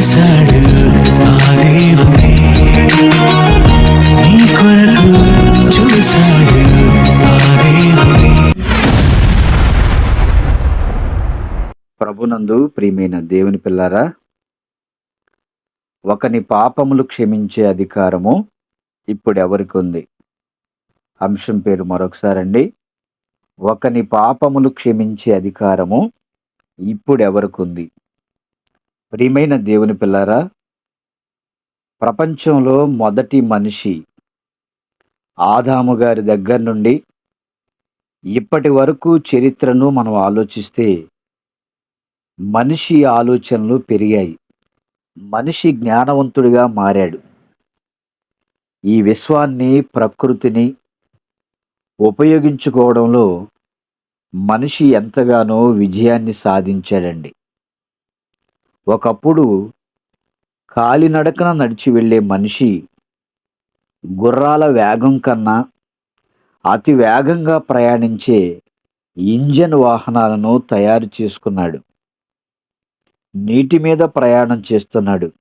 చూశాడు ఆ దేవుడే, నీ కొరకు చూశాడు ఆ దేవుడే. ప్రభునందు ప్రియమైన దేవుని పిల్లారా, ఒకని పాపములు క్షమించే అధికారము ఇప్పుడెవరికి ఉంది? అంశం పేరు మరొకసారండి. ఒకని పాపములు క్షమించే అధికారము ఇప్పుడెవరికుంది? ప్రియమైన దేవుని పిల్లారా, ప్రపంచంలో మొదటి మనిషి ఆదాము గారి దగ్గర నుండి ఇప్పటి వరకు చరిత్రను మనం ఆలోచిస్తే మనిషి ఆలోచనలు పెరిగాయి. మనిషి జ్ఞానవంతుడిగా మారాడు. ఈ విశ్వాన్ని, ప్రకృతిని ఉపయోగించుకోవడంలో మనిషి ఎంతగానో విజయాన్ని సాధించాడండి. ఒకప్పుడు కాలినడకన నడిచి వెళ్ళే మనిషి గుర్రాల వేగం కన్నా అతి వేగంగా ప్రయాణించే ఇంజన్ వాహనాలను తయారు చేసుకున్నాడు. నీటి మీద ప్రయాణం చేస్తున్నాడు.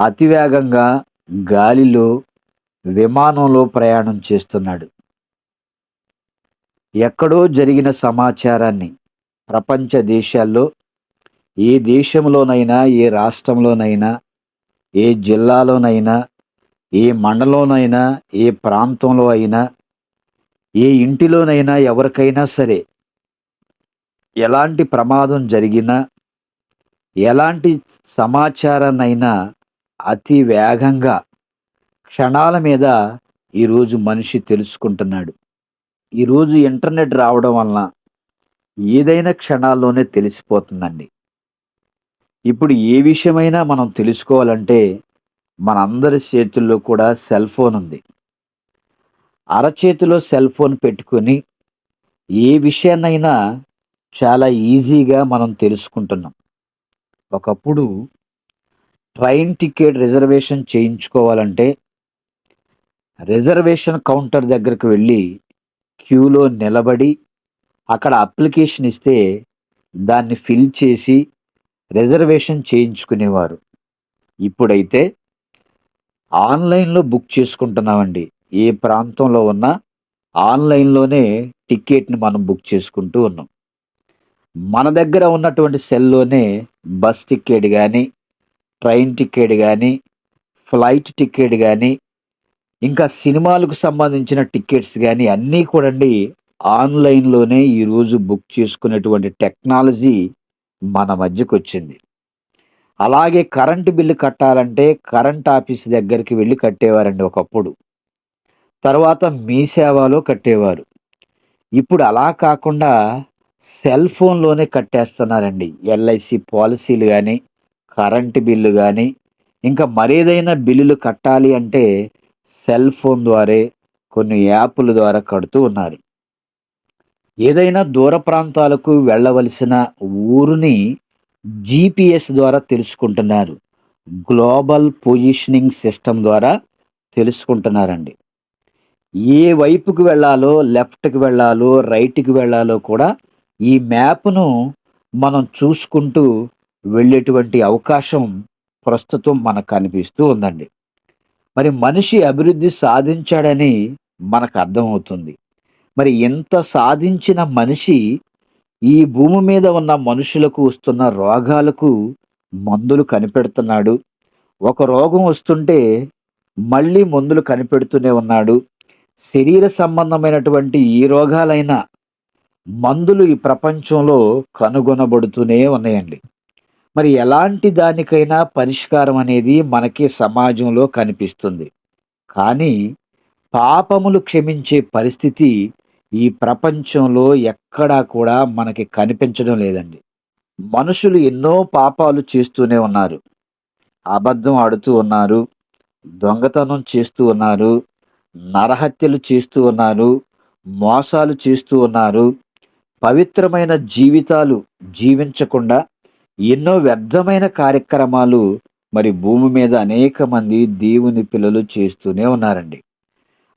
అతివేగంగా గాలిలో, విమానంలో ప్రయాణం చేస్తున్నాడు. ఎక్కడో జరిగిన సమాచారాన్ని ప్రపంచ దేశాల్లో, ఏ దేశంలోనైనా, ఏ రాష్ట్రంలోనైనా, ఏ జిల్లాలోనైనా, ఏ మండలంలోనైనా, ఏ ప్రాంతంలో అయినా, ఏ ఇంటిలోనైనా, ఎవరికైనా సరే ఎలాంటి ప్రమాదం జరిగినా, ఎలాంటి సమాచారాన్నైనా అతి వేగంగా క్షణాల మీద ఈరోజు మనిషి తెలుసుకుంటున్నాడు. ఈరోజు ఇంటర్నెట్ రావడం వలన ఏదైనా క్షణాల్లోనే తెలిసిపోతుందండి. ఇప్పుడు ఏ విషయమైనా మనం తెలుసుకోవాలంటే మనందరి చేతుల్లో కూడా సెల్ ఫోన్ ఉంది. అరచేతిలో సెల్ ఫోన్ పెట్టుకొని ఏ విషయాన్నైనా చాలా ఈజీగా మనం తెలుసుకుంటున్నాం. ఒకప్పుడు ట్రైన్ టికెట్ రిజర్వేషన్ చేయించుకోవాలంటే రిజర్వేషన్ కౌంటర్ దగ్గరికి వెళ్ళి క్యూలో నిలబడి అక్కడ అప్లికేషన్ ఇస్తే దాన్ని ఫిల్ చేసి రిజర్వేషన్ చేయించుకునేవారు. ఇప్పుడైతే ఆన్లైన్లో బుక్ చేసుకుంటున్నామండి. ఏ ప్రాంతంలో ఉన్నా ఆన్లైన్లోనే టికెట్ని మనం బుక్ చేసుకుంటూ ఉన్నాం. మన దగ్గర ఉన్నటువంటి సెల్లోనే బస్ టికెట్ కానీ, ట్రైన్ టికెట్ కానీ, ఫ్లైట్ టికెట్ కానీ, ఇంకా సినిమాలకు సంబంధించిన టికెట్స్ కానీ అన్నీ కూడా ఆన్లైన్లోనే ఈరోజు బుక్ చేసుకునేటువంటి టెక్నాలజీ మన మధ్యకు వచ్చింది. అలాగే కరెంటు బిల్లు కట్టాలంటే కరెంట్ ఆఫీస్ దగ్గరికి వెళ్ళి కట్టేవారండి ఒకప్పుడు. తర్వాత మీ సేవలో కట్టేవారు. ఇప్పుడు అలా కాకుండా సెల్ ఫోన్లోనే కట్టేస్తున్నారండి. ఎల్ఐసి పాలసీలు కానీ, కరెంటు బిల్లు కానీ, ఇంకా మరేదైనా బిల్లులు కట్టాలి అంటే సెల్ ఫోన్ ద్వారా, కొన్ని యాప్ల ద్వారా కడుతూ ఉన్నారు. ఏదైనా దూర ప్రాంతాలకు వెళ్ళవలసిన ఊరిని జీపీఎస్ ద్వారా తెలుసుకుంటున్నారు. గ్లోబల్ పొజిషనింగ్ సిస్టమ్ ద్వారా తెలుసుకుంటున్నారండి. ఏ వైపుకి వెళ్ళాలో, లెఫ్ట్కి వెళ్ళాలో, రైట్కి వెళ్ళాలో కూడా ఈ మ్యాప్ను మనం చూసుకుంటూ వెళ్ళేటువంటి అవకాశం ప్రస్తుతం మనకు కనిపిస్తూ ఉందండి. మరి మనిషి అభివృద్ధి సాధించాడని మనకు అర్థమవుతుంది. మరి ఎంత సాధించిన మనిషి ఈ భూమి మీద ఉన్న మనుషులకు వస్తున్న రోగాలకు మందులు కనిపెడుతున్నాడు. ఒక రోగం వస్తుంటే మళ్ళీ మందులు కనిపెడుతూనే ఉన్నాడు. శరీర సంబంధమైనటువంటి ఏ రోగాలైనా మందులు ఈ ప్రపంచంలో కనుగొనబడుతూనే ఉన్నాయండి. మరి ఎలాంటి దానికైనా పరిష్కారం అనేది మనకి సమాజంలో కనిపిస్తుంది. కానీ పాపములు క్షమించే పరిస్థితి ఈ ప్రపంచంలో ఎక్కడా కూడా మనకి కనిపించడం లేదండి. మనుషులు ఎన్నో పాపాలు చేస్తూనే ఉన్నారు. అబద్ధం ఆడుతూ ఉన్నారు, దొంగతనం చేస్తూ ఉన్నారు, నరహత్యలు చేస్తూ ఉన్నారు, మోసాలు చేస్తూ ఉన్నారు. పవిత్రమైన జీవితాలు జీవించకుండా ఎన్నో వ్యర్థమైన కార్యక్రమాలు మరి భూమి మీద అనేక మంది దేవుని పిల్లలు చేస్తూనే ఉన్నారండి.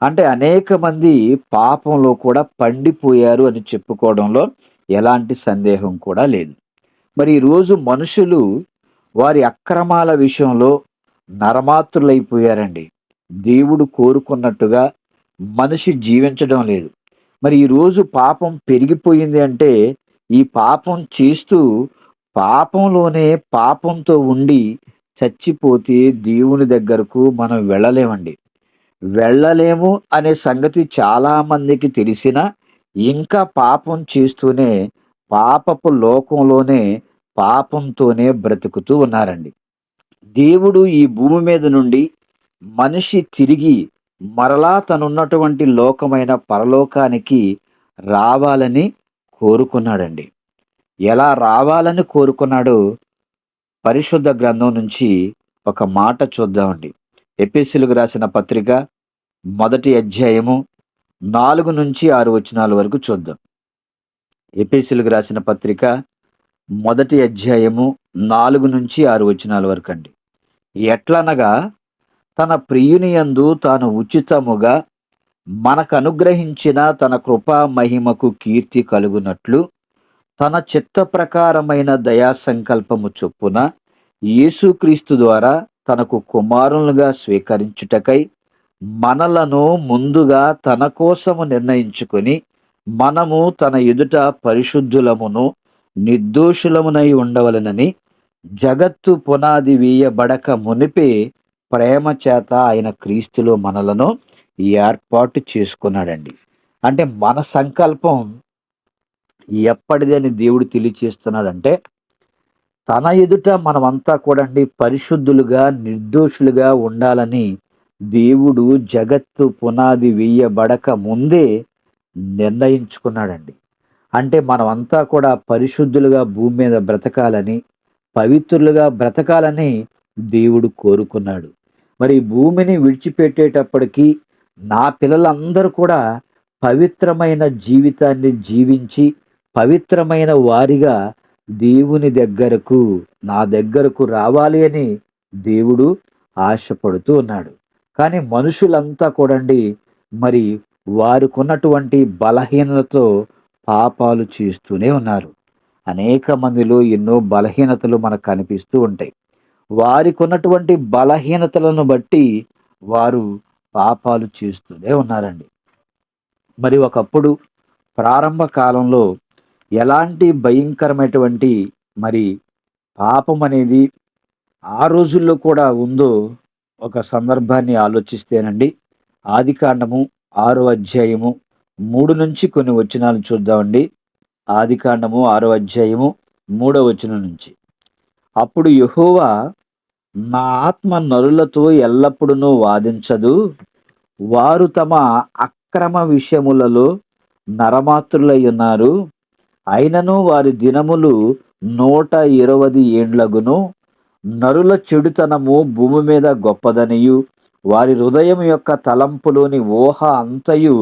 అంటే అనేక మంది పాపంలో కూడా పండిపోయారు అని చెప్పుకోవడంలో ఎలాంటి సందేహం కూడా లేదు. మరి ఈరోజు మనుషులు వారి అక్రమాల విషయంలో నరమాతులైపోయారండి. దేవుడు కోరుకున్నట్టుగా మనిషి జీవించడం లేదు. మరి ఈరోజు పాపం పెరిగిపోయింది అంటే, ఈ పాపం చేస్తూ పాపంలోనే పాపంతో ఉండి చచ్చిపోతే దేవుని దగ్గరకు మనం వెళ్ళలేమండి. వెళ్ళలేము అనే సంగతి చాలామందికి తెలిసినా, ఇంకా పాపం చేస్తూనే పాపపు లోకంలోనే పాపంతోనే బ్రతుకుతూ ఉన్నారండి. దేవుడు ఈ భూమి మీద నుండి మనిషి తిరిగి మరలా తనున్నటువంటి లోకమైన పరలోకానికి రావాలని కోరుకున్నాడండి. ఎలా రావాలని కోరుకున్నాడో పరిశుద్ధ గ్రంథం నుంచి ఒక మాట చూద్దామండి. ఎఫెసీయులకు రాసిన పత్రిక మొదటి అధ్యాయము 4-6 వచనాల వరకు చూద్దాం. ఎఫెసీయులకు రాసిన పత్రిక మొదటి అధ్యాయము 4-6 వచనాల వరకండి. ఎట్లనగా తన ప్రియుని యందు తాను ఉచితముగా మనకనుగ్రహించిన తన కృపా మహిమకు కీర్తి కలుగునట్లు తన చిత్త ప్రకారమైన దయా సంకల్పము చొప్పున యేసుక్రీస్తు ద్వారా తనకు కుమారులుగా స్వీకరించుటకై మనలను ముందుగా తన కోసము నిర్ణయించుకొని మనము తన ఎదుట పరిశుద్ధులమును నిర్దోషులమునై ఉండవలెనని జగత్తు పునాది వేయబడక మునిపే ప్రేమ చేత ఆయన క్రీస్తులో మనలను ఏర్పాటు చేసుకున్నాడండి. అంటే మన సంకల్పం ఎప్పటిదని దేవుడు తెలియచేస్తున్నాడంటే, తన ఎదుట మనమంతా కూడా అండి పరిశుద్ధులుగా నిర్దోషులుగా ఉండాలని దేవుడు జగత్తు పునాది వేయబడక ముందే నిర్ణయించుకున్నాడండి. అంటే మనమంతా కూడా పరిశుద్ధులుగా భూమి మీద బ్రతకాలని, పవిత్రులుగా బ్రతకాలని దేవుడు కోరుకున్నాడు. మరి ఈ భూమిని విడిచిపెట్టేటప్పటికి నా పిల్లలందరూ కూడా పవిత్రమైన జీవితాన్ని జీవించి పవిత్రమైన వారిగా దేవుని దగ్గరకు నా దగ్గరకు రావాలి అని దేవుడు ఆశపడుతూ ఉన్నాడు. కానీ మనుషులంతా కూడండి మరి వారికున్నటువంటి బలహీనతతో పాపాలు చేస్తూనే ఉన్నారు. అనేక మందిలో ఎన్నో బలహీనతలు మనకు కనిపిస్తూ ఉంటాయి. వారికున్నటువంటి బలహీనతలను బట్టి వారు పాపాలు చేస్తూనే ఉన్నారండి. మరి ఒకప్పుడు ప్రారంభ కాలంలో ఎలాంటి భయంకరమైనటువంటి మరి పాపం అనేది ఆ రోజుల్లో కూడా ఉందో ఒక సందర్భాన్ని ఆలోచిస్తేనండి, ఆదికాండము 6వ అధ్యాయము 3 నుంచి కొన్ని వచనాలు చూద్దామండి. ఆదికాండము 6వ అధ్యాయము 3వ వచనం నుంచి. అప్పుడు యెహోవా, నా ఆత్మ నరులతో ఎల్లప్పుడూ వాదించదు, వారు తమ అక్రమ విషయములలో నరమాత్రులై ఉన్నారు. అయినను వారి దినములు 120 ఏండ్లగును. నరుల చెడుతనము భూమి మీద గొప్పదనియు వారి హృదయం యొక్క తలంపులోని ఊహ అంతయు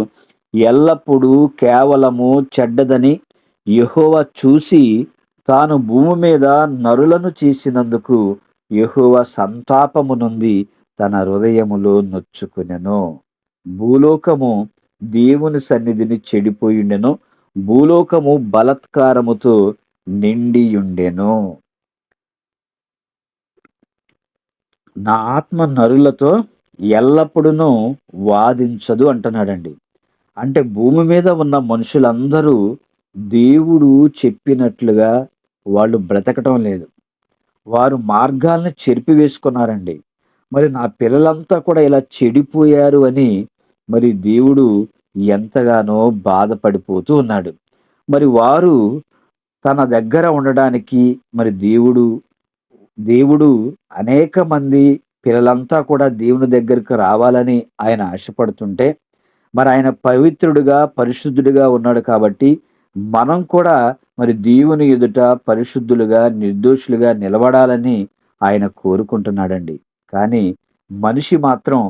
ఎల్లప్పుడూ కేవలము చెడ్డదని యెహోవా చూసి తాను భూమి మీద నరులను చేసినందుకు యెహోవా సంతాపము నొంది తన హృదయములో నొచ్చుకొనెను. భూలోకము దేవుని సన్నిధిని చెడిపోయుండెను, భూలోకము బలత్కారముతో నిండియుండెను. నా ఆత్మ నరులతో ఎల్లప్పుడూ వాదించదు అంటున్నాడండి. అంటే భూమి మీద ఉన్న మనుషులందరూ దేవుడు చెప్పినట్లుగా వాళ్ళు బ్రతకటం లేదు. వారు మార్గాలను చెరిపివేసుకున్నారండి. మరి నా పిల్లలంతా కూడా ఇలా చెడిపోయారు అని మరి దేవుడు ఎంతగానో బాధపడిపోతూ ఉన్నాడు. మరి వారు తన దగ్గర ఉండడానికి మరి దేవుడు అనేక మంది పిల్లలంతా కూడా దేవుని దగ్గరికి రావాలని ఆయన ఆశపడుతుంటే, మరి ఆయన పవిత్రుడుగా పరిశుద్ధుడిగా ఉన్నాడు కాబట్టి మనం కూడా మరి దేవుని ఎదుట పరిశుద్ధులుగా నిర్దోషులుగా నిలబడాలని ఆయన కోరుకుంటున్నాడండి. కానీ మనిషి మాత్రం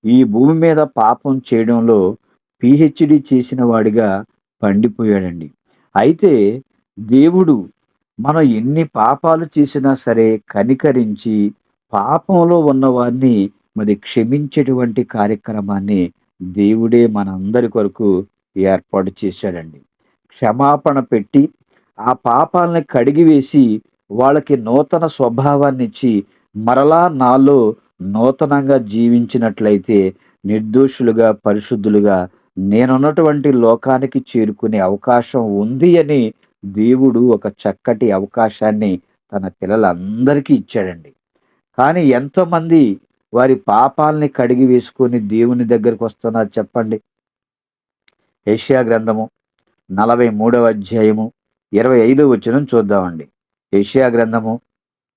ఈ భూమి మీద పాపం చేయడంలో పిహెచ్డి చేసిన వాడిగా పండిపోయాడండి. అయితే దేవుడు మనం ఎన్ని పాపాలు చేసినా సరే కనికరించి పాపంలో ఉన్నవారిని మరి క్షమించేటువంటి కార్యక్రమాన్ని దేవుడే మనందరి కొరకు ఏర్పాటు చేశాడండి. క్షమాపణ పెట్టి ఆ పాపాలను కడిగివేసి వాళ్ళకి నూతన స్వభావాన్నిచ్చి మరలా నాలో నూతనంగా జీవించినట్లయితే నిర్దోషులుగా, పరిశుద్ధులుగా నేనున్నటువంటి లోకానికి చేరుకునే అవకాశం ఉంది అని దేవుడు ఒక చక్కటి అవకాశాన్ని తన పిల్లలందరికీ ఇచ్చాడండి. కానీ ఎంతోమంది వారి పాపాల్ని కడిగి వేసుకొని దేవుని దగ్గరికి వస్తున్నారు చెప్పండి? యెషయా గ్రంథము 43వ అధ్యాయము 25వ వచనం చూద్దామండి. యెషయా గ్రంథము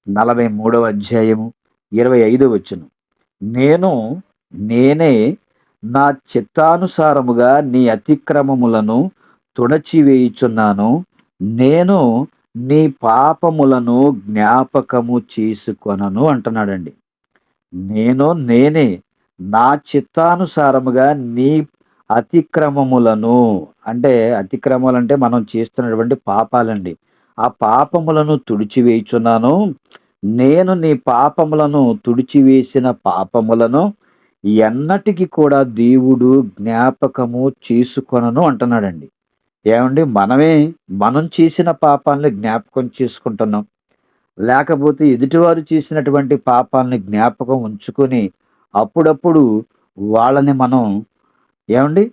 43వ అధ్యాయము 25వ వచనం. నేను నేనే నా చిత్తానుసారముగా నీ అతిక్రమములను తుడచివేయుచున్నాను. నేను నీ పాపములను జ్ఞాపకము చేసుకొనను అంటున్నాడండి. నేనే నా చిత్తానుసారముగా నీ అతిక్రమములను, అంటే అతిక్రమాలంటే మనం చేస్తున్నటువంటి పాపాలండి. ఆ పాపములను తుడిచివేయుచున్నాను. నేను నీ పాపములను తుడిచివేసిన పాపములను ఎన్నటికి కూడా దేవుడు జ్ఞాపకము చేసుకొనను అంటున్నాడండి. ఏమండి, మనం చేసిన పాపాలని జ్ఞాపకం చేసుకుంటున్నాం. లేకపోతే ఎదుటివారు చేసినటువంటి పాపాలని జ్ఞాపకం ఉంచుకొని అప్పుడప్పుడు వాళ్ళని మనం ఏమండి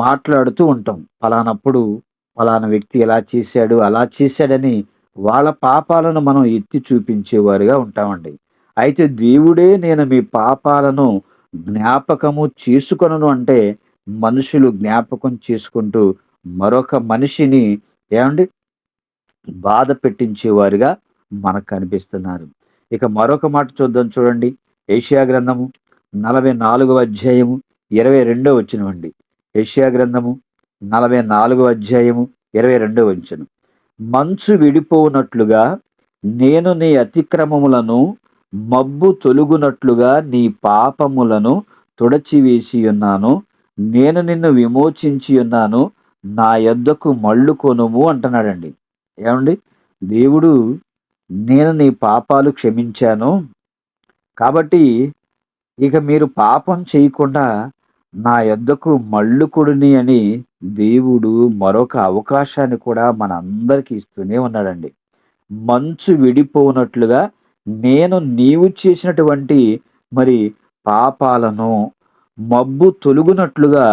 మాట్లాడుతూ ఉంటాం. పలానప్పుడు పలానా వ్యక్తి ఇలా చేశాడు, అలా చేశాడని వాళ్ళ పాపాలను మనం ఎత్తి చూపించేవారుగా ఉంటామండి. అయితే దేవుడే నేను మీ పాపాలను జ్ఞాపకము చేసుకొనను అంటే మనుషులు జ్ఞాపకం చేసుకుంటూ మరొక మనిషిని ఏమండి బాధ పెట్టించేవారుగా మనకు కనిపిస్తున్నారు. ఇక మరొక మాట చూద్దాం చూడండి. యెషయా గ్రంథము 44వ అధ్యాయము 22వ వచనం అండి. యెషయా గ్రంథము 44వ అధ్యాయము 22వ వచనం. మంచు విడిపోవునట్లుగా నేను నీ అతిక్రమములను, మబ్బు తొలగునట్లుగా నీ పాపములను తుడచివేసి ఉన్నాను. నేను నిన్ను విమోచించి ఉన్నాను. నా యొద్దకు మళ్ళుకొనుము అంటున్నాడండి. ఏమండి, దేవుడు నేను నీ పాపాలు క్షమించాను కాబట్టి ఇక మీరు పాపం చేయకుండా నా యొద్దకు మళ్ళుకొడుని అని దేవుడు మరొక అవకాశాన్ని కూడా మనందరికీ ఇస్తూనే ఉన్నాడండి. మంచు విడిపోనట్లుగా నేను నీవు చేసినటువంటి మరి పాపాలను, మబ్బు తొలగునట్లుగా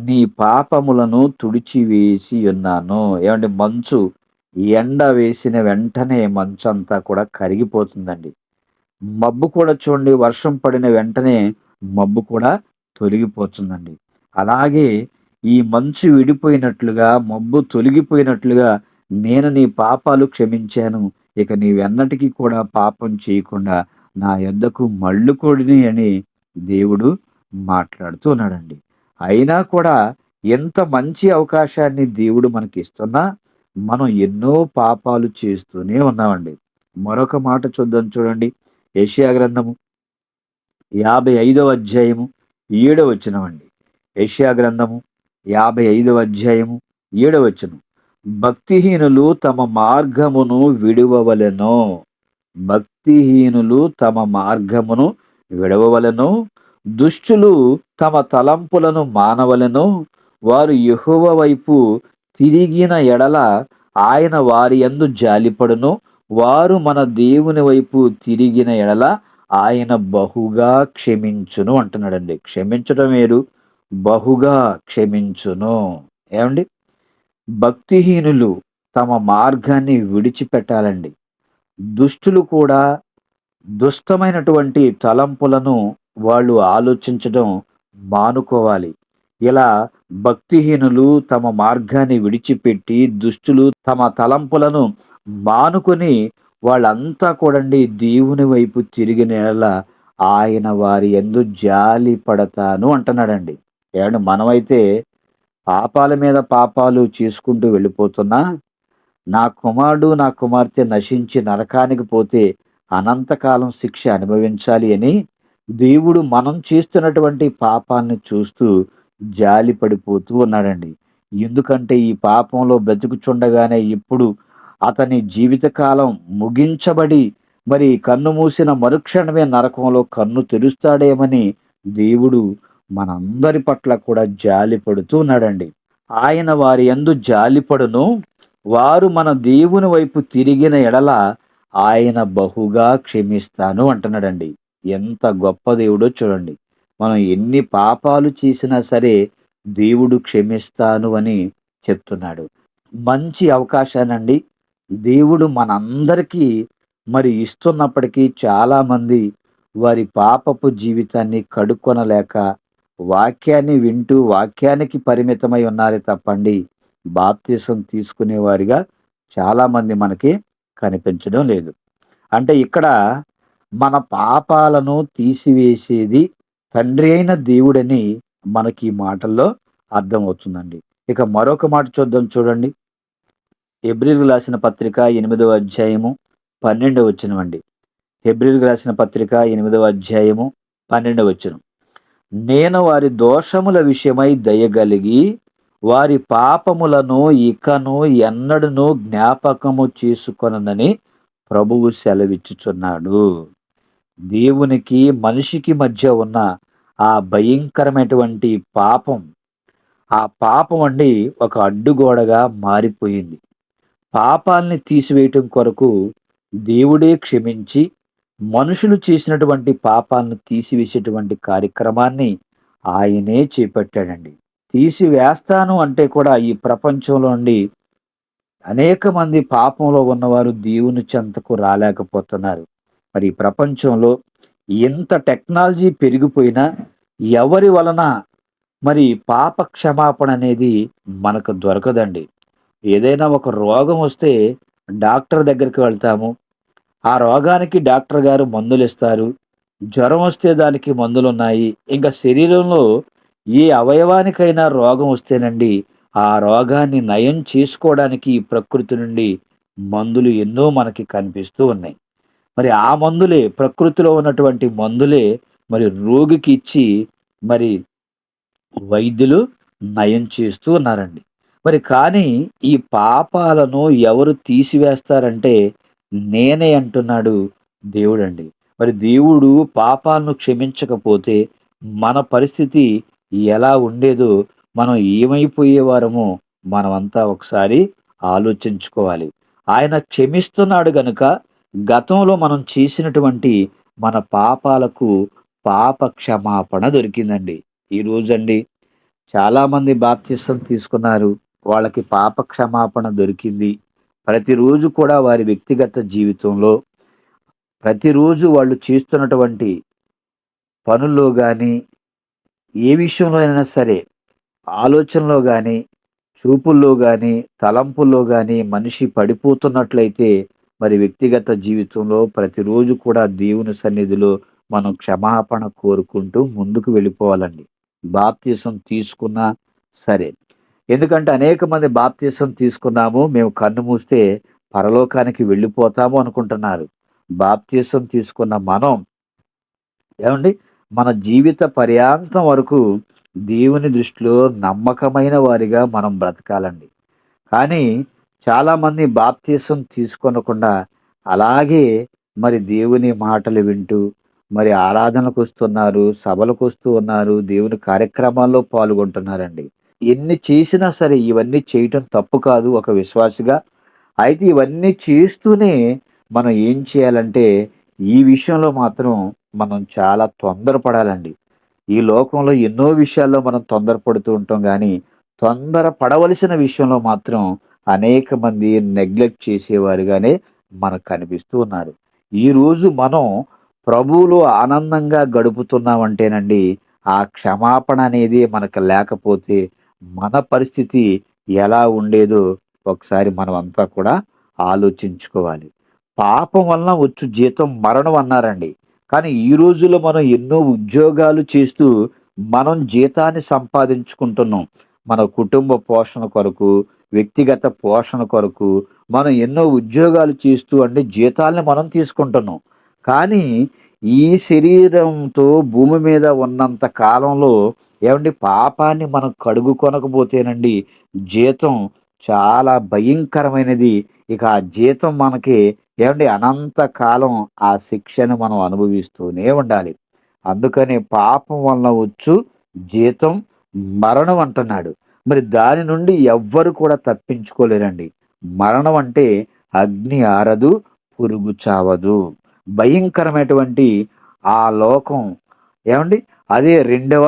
నీ పాపములను తుడిచివేసి ఉన్నాను. ఏమండి, మంచు ఎండ వేసిన వెంటనే మంచంతా కూడా కరిగిపోతుందండి. మబ్బు కూడా చూడండి, వర్షం పడిన వెంటనే మబ్బు కూడా తొలగిపోతుందండి. అలాగే ఈ మంచు విడిపోయినట్లుగా, మబ్బు తొలగిపోయినట్లుగా నేను నీ పాపాలు క్షమించాను. ఇక నీవెన్నటికీ కూడా పాపం చేయకుండా నా యొద్దకు మళ్ళుకొడిని అని దేవుడు మాట్లాడుతూ ఉన్నాడండి. అయినా కూడా ఎంత మంచి అవకాశాన్ని దేవుడు మనకిస్తున్నా మనం ఎన్నో పాపాలు చేస్తూనే ఉన్నామండి. మరొక మాట చూద్దాం చూడండి. యెషయా గ్రంథము 55వ అధ్యాయము 7వ వచనం అండి. యెషయా గ్రంథము 55వ అధ్యాయము 7వ వచనం. భక్తిహీనులు తమ మార్గమును విడువవలెను. భక్తిహీనులు తమ మార్గమును విడవవలెను. దుష్టులు తమ తలంపులను మానవలెను. వారు యెహోవా వైపు తిరిగిన ఎడల ఆయన వారి యందు జాలిపడును. వారు మన దేవుని వైపు తిరిగిన ఎడల ఆయన బహుగా క్షమించును అంటున్నాడండి. క్షమించడం వేరు, బహుగా క్షమించును. ఏమండి, భక్తిహీనులు తమ మార్గాన్ని విడిచిపెట్టాలండి. దుష్టులు కూడా దుష్టమైనటువంటి తలంపులను వాళ్ళు ఆలోచించడం మానుకోవాలి. ఇలా భక్తిహీనులు తమ మార్గాన్ని విడిచిపెట్టి దుష్టులు తమ తలంపులను మానుకొని వాళ్ళంతా కూడండి దేవుని వైపు తిరిగిన యెడల ఆయన వారి యందు జాలి పడతాను అంటున్నాడండి. ఏమండి, మనమైతే పాపాల మీద పాపాలు చేసుకుంటూ వెళ్ళిపోతున్నా నా కుమారుడు నా కుమార్తె నశించి నరకానికి పోతే అనంతకాలం శిక్ష అనుభవించాలి అని దేవుడు మనం చేస్తున్నటువంటి పాపాన్ని చూస్తూ జాలి పడిపోతూ ఉన్నాడండి. ఎందుకంటే ఈ పాపంలో బ్రతుకుచుండగానే ఇప్పుడు అతని జీవితకాలం ముగించబడి మరి కన్ను మూసిన మరుక్షణమే నరకంలో కన్ను తెరుస్తాడేమని దేవుడు మనందరి పట్ల కూడా జాలి పడుతూ ఉన్నాడండి. ఆయన వారి యందు జాలిపడును. వారు మన దేవుని వైపు తిరిగిన ఎడల ఆయన బహుగా క్షమిస్తాను అంటున్నాడండి. ఎంత గొప్ప దేవుడో చూడండి. మనం ఎన్ని పాపాలు చేసినా సరే దేవుడు క్షమిస్తాను అని చెప్తున్నాడు. మంచి అవకాశానండి దేవుడు మనందరికీ మరి ఇస్తున్నప్పటికీ చాలామంది వారి పాపపు జీవితాన్ని కడుక్కొనలేక వాక్యాన్ని వింటూ వాక్యానికి పరిమితమై ఉన్నారే తప్పండి బాప్తిసం తీసుకునేవారిగా చాలామంది మనకి కనిపించడం లేదు. అంటే ఇక్కడ మన పాపాలను తీసివేసేది తండ్రి అయిన దేవుడని మనకి ఈ మాటల్లో అర్థమవుతుందండి. ఇక మరొక మాట చూద్దాం చూడండి. హెబ్రీయులకు రాసిన పత్రిక 8వ అధ్యాయము 12వ వచనమండి. హెబ్రీయులకు రాసిన పత్రిక 8వ అధ్యాయము 12వ వచనం. నేను వారి దోషముల విషయమై దయగలిగి వారి పాపములను ఇకను ఎన్నడును జ్ఞాపకము చేసుకొననని ప్రభువు సెలవిచ్చుచున్నాడు. దేవునికి మనిషికి మధ్య ఉన్న ఆ భయంకరమైనటువంటి పాపం, ఆ పాపం అండి ఒక అడ్డుగోడగా మారిపోయింది. పాపాల్ని తీసివేయటం కొరకు దేవుడే క్షమించి మనుషులు చేసినటువంటి పాపాలను తీసివేసేటువంటి కార్యక్రమాన్ని ఆయనే చేపట్టాడండి. తీసివేస్తాను అంటే కూడా ఈ ప్రపంచంలో నుండి అనేక మంది పాపంలో ఉన్నవారు దేవుని చెంతకు రాలేకపోతున్నారు. మరి ఈ ప్రపంచంలో ఎంత టెక్నాలజీ పెరిగిపోయినా ఎవరి వలన మరి పాప క్షమాపణ అనేది మనకు దొరకదండి. ఏదైనా ఒక రోగం వస్తే డాక్టర్ దగ్గరికి వెళ్తాము. ఆ రోగానికి డాక్టర్ గారు మందులిస్తారు. జ్వరం వస్తే దానికి మందులున్నాయి. ఇంకా శరీరంలో ఏ అవయవానికైనా రోగం వస్తేనండి, ఆ రోగాన్ని నయం చేసుకోవడానికి ఈ ప్రకృతి నుండి మందులు ఎన్నో మనకి కనిపిస్తూ ఉన్నాయి. మరి ఆ మందులే ప్రకృతిలో ఉన్నటువంటి మందులే మరి రోగికి ఇచ్చి మరి వైద్యులు నయం చేస్తూ ఉన్నారండి. మరి కానీ ఈ పాపాలను ఎవరు తీసివేస్తారంటే నేనే అంటున్నాడు దేవుడండి. మరి దేవుడు పాపాలను క్షమించకపోతే మన పరిస్థితి ఎలా ఉండేదో మనం ఏమైపోయేవారమో మనమంతా ఒకసారి ఆలోచించుకోవాలి. ఆయన క్షమిస్తున్నాడు గనుక గతంలో మనం చేసినటువంటి మన పాపాలకు పాప క్షమాపణ దొరికిందండి. ఈ రోజండి చాలామంది బాప్తిసం తీసుకున్నారు. వాళ్ళకి పాప క్షమాపణ దొరికింది. ప్రతిరోజు కూడా వారి వ్యక్తిగత జీవితంలో ప్రతిరోజు వాళ్ళు చేస్తున్నటువంటి పనుల్లో గానీ, ఏ విషయంలో అయినా సరే ఆలోచనలో గానీ, చూపుల్లో గానీ, తలంపుల్లో గానీ మనిషి పడిపోతున్నట్లయితే మరి వ్యక్తిగత జీవితంలో ప్రతిరోజు కూడా దేవుని సన్నిధిలో మనం క్షమాపణ కోరుకుంటూ ముందుకు వెళ్ళిపోవాలండి. బాప్తిసం తీసుకున్నా సరే. ఎందుకంటే అనేక మంది బాప్తిసం తీసుకున్నాము, మేము కన్ను మూస్తే పరలోకానికి వెళ్ళిపోతాము అనుకుంటున్నారు. బాప్తిసం తీసుకున్న మనం ఏవండి మన జీవిత పర్యాంతం వరకు దేవుని దృష్టిలో నమ్మకమైన వారిగా మనం బ్రతకాలండి. కానీ చాలామంది బాప్తీసం తీసుకోనకుండా అలాగే మరి దేవుని మాటలు వింటూ మరి ఆరాధనకొస్తున్నారు, సభలకొస్తూ ఉన్నారు, దేవుని కార్యక్రమాల్లో పాల్గొంటున్నారండి. ఎన్ని చేసినా సరే ఇవన్నీ చేయటం తప్పు కాదు ఒక విశ్వాసిగా. అయితే ఇవన్నీ చేస్తూనే మనం ఏం చేయాలంటే ఈ విషయంలో మాత్రం మనం చాలా తొందరపడాలండి. ఈ లోకంలో ఎన్నో విషయాల్లో మనం తొందరపడుతూ ఉంటాం గానీ, తొందర పడవలసిన విషయంలో మాత్రం అనేక మంది నెగ్లెక్ట్ చేసేవారుగానే మనకు కనిపిస్తూ ఉన్నారు. ఈరోజు మనం ప్రభువులో ఆనందంగా గడుపుతున్నామంటేనండి, ఆ క్షమాపణ అనేది మనకు లేకపోతే మన పరిస్థితి ఎలా ఉండేదో ఒకసారి మనమంతా కూడా ఆలోచించుకోవాలి. పాపం వలన వచ్చు జీతం మరణం అన్నారండి. కానీ ఈ రోజుల్లో మనం ఎన్నో ఉద్యోగాలు చేస్తూ మనం జీతాన్ని సంపాదించుకుంటున్నాం. మన కుటుంబ పోషణ కొరకు, వ్యక్తిగత పోషణ కొరకు మనం ఎన్నో ఉద్యోగాలు చేస్తూ అంటే జీతాల్ని మనం తీసుకుంటున్నాం. కానీ ఈ శరీరంతో భూమి మీద ఉన్నంత కాలంలో ఏవండీ పాపాన్ని మనం కడుగుకొనకపోతేనండి జీతం చాలా భయంకరమైనది. ఇక ఆ జీతం మనకి ఏవండీ అనంత కాలం ఆ శిక్షను మనం అనుభవిస్తూనే ఉండాలి. అందుకని పాపం వలన వచ్చు జీతం మరణం అంటున్నాడు. మరి దాని నుండి ఎవ్వరు కూడా తప్పించుకోలేరండి. మరణం అంటే అగ్ని ఆరదు, పురుగు చావదు. భయంకరమైనటువంటి ఆ లోకం ఏవండి? అదే రెండవ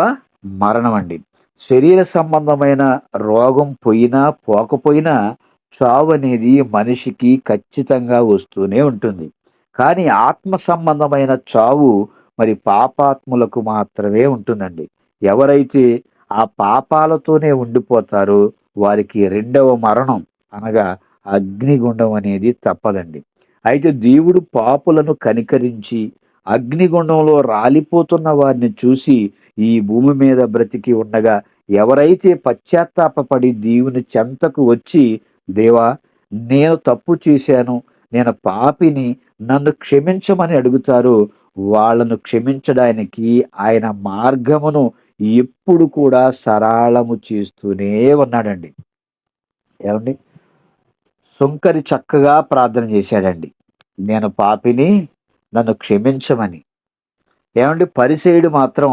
మరణమండి. శరీర సంబంధమైన రోగం పోయినా, పోకపోయినా చావనేది మనిషికి ఖచ్చితంగా వస్తూనే ఉంటుంది. కానీ ఆత్మ సంబంధమైన చావు మరి పాపాత్ములకు మాత్రమే ఉంటుందండి. ఎవరైతే ఆ పాపాలతోనే ఉండిపోతారో వారికి రెండవ మరణం అనగా అగ్నిగుండం అనేది తప్పదండి. అయితే దేవుడు పాపులను కనికరించి అగ్నిగుండంలో రాలిపోతున్న వారిని చూసి ఈ భూమి మీద బ్రతికి ఉండగా ఎవరైతే పశ్చాత్తాపపడి దేవుని చెంతకు వచ్చి దేవా నేను తప్పు చేశాను, నేను పాపిని, నన్ను క్షమించమని అడుగుతారో వాళ్ళను క్షమించడానికి ఆయన మార్గమును ఎప్పుడు కూడా సరళము చేస్తూనే ఉన్నాడండి. ఏమండి? సుంకరి చక్కగా ప్రార్థన చేశాడండి. నేను పాపిని, నన్ను క్షమించమని. ఏమండి? పరిసయ్యుడు మాత్రం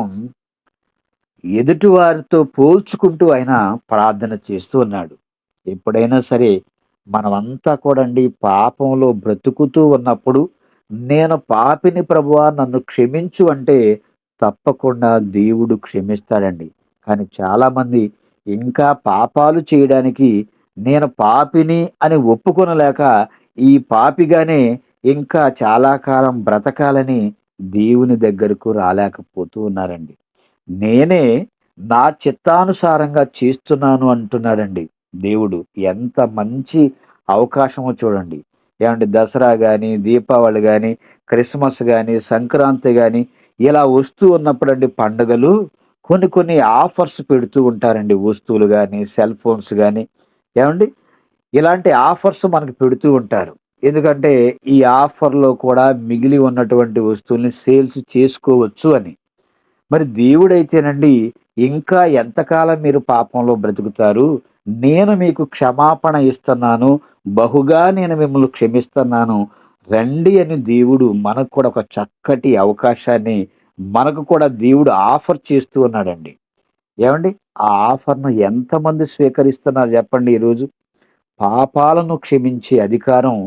ఎదుటివారితో పోల్చుకుంటూ ఆయన ప్రార్థన చేస్తూ ఉన్నాడు. ఎప్పుడైనా సరే మనమంతా కూడా అండి పాపంలో బ్రతుకుతూ ఉన్నప్పుడు నేను పాపిని ప్రభువా నన్ను క్షమించు అంటే తప్పకుండా దేవుడు క్షమిస్తాడండి. కానీ చాలామంది ఇంకా పాపాలు చేయడానికి నేను పాపిని అని ఒప్పుకొనలేక ఈ పాపిగానే ఇంకా చాలా కాలం బ్రతకాలని దేవుని దగ్గరకు రాలేకపోతూ ఉన్నారండి. నేనే నా చిత్తానుసారంగా చేస్తున్నాను అంటున్నాడండి దేవుడు. ఎంత మంచి అవకాశమో చూడండి. ఏమంటే దసరా గాని, దీపావళి గాని, క్రిస్మస్ గాని, సంక్రాంతి గాని ఇలా వస్తూ ఉన్నప్పుడండి పండుగలు కొన్ని కొన్ని ఆఫర్స్ పెడుతూ ఉంటారండి. వస్తువులు గాని, సెల్ ఫోన్స్ గాని ఏవండీ? ఇలాంటి ఆఫర్స్ మనకు పెడుతూ ఉంటారు. ఎందుకంటే ఈ ఆఫర్‌లో కూడా మిగిలి ఉన్నటువంటి వస్తువుల్ని సేల్స్ చేసుకోవచ్చు అని. మరి దేవుడైతేనండి, ఇంకా ఎంతకాలం మీరు పాపంలో బ్రతుకుతారు? నేను మీకు క్షమాపణ ఇస్తున్నాను. బహుగా నేను మిమ్మల్ని క్షమిస్తున్నాను. రండి అని దేవుడు మనకు కూడా ఒక చక్కటి అవకాశాన్ని మనకు కూడా దేవుడు ఆఫర్ చేస్తూ ఉన్నాడండి. ఏవండీ? ఆ ఆఫర్‌ను ఎంతమంది స్వీకరిస్తున్నారు చెప్పండి ఈరోజు? పాపాలను క్షమించే అధికారం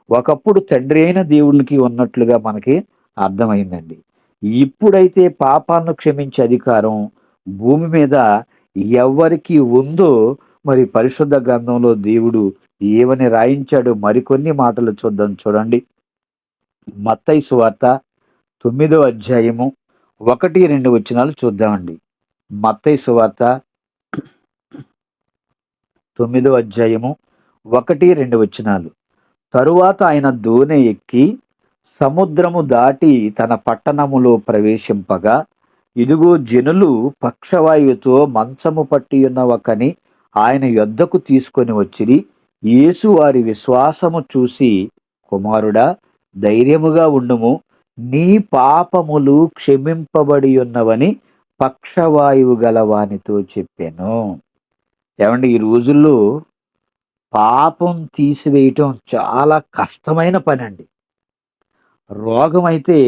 ఒకప్పుడు తండ్రి అయిన దేవునికి ఉన్నట్లుగా మనకి అర్థమైందండి. ఇప్పుడైతే పాపాలను క్షమించే అధికారం భూమి మీద ఎవరికి ఉందో మరి పరిశుద్ధ గ్రంథంలో దేవుడు ఏమని రాయించాడో మరికొన్ని మాటలు చూద్దాం చూడండి. మత్తయి సువార్త 9వ అధ్యాయము 1, 2 వచనాలు చూద్దామండి. మత్తయి సువార్త 9వ అధ్యాయము 1, 2 వచనాలు. తరువాత ఆయన దోణి ఎక్కి సముద్రము దాటి తన పట్టణములో ప్రవేశింపగా ఇదిగో జనులు పక్షవాయువుతో మంచము పట్టి ఉన్న ఒకని ఆయన యొద్దకు తీసుకొని వచ్చిరి. యేసు వారి విశ్వాసము చూసి కుమారుడా ధైర్యముగా ఉండుము, నీ పాపములు క్షమింపబడి ఉన్నవని పక్షవాయువు గల వానితో చెప్పాను. ఏమండి? ఈ రోజుల్లో పాపం తీసివేయటం చాలా కష్టమైన పనండి. రోగమైతే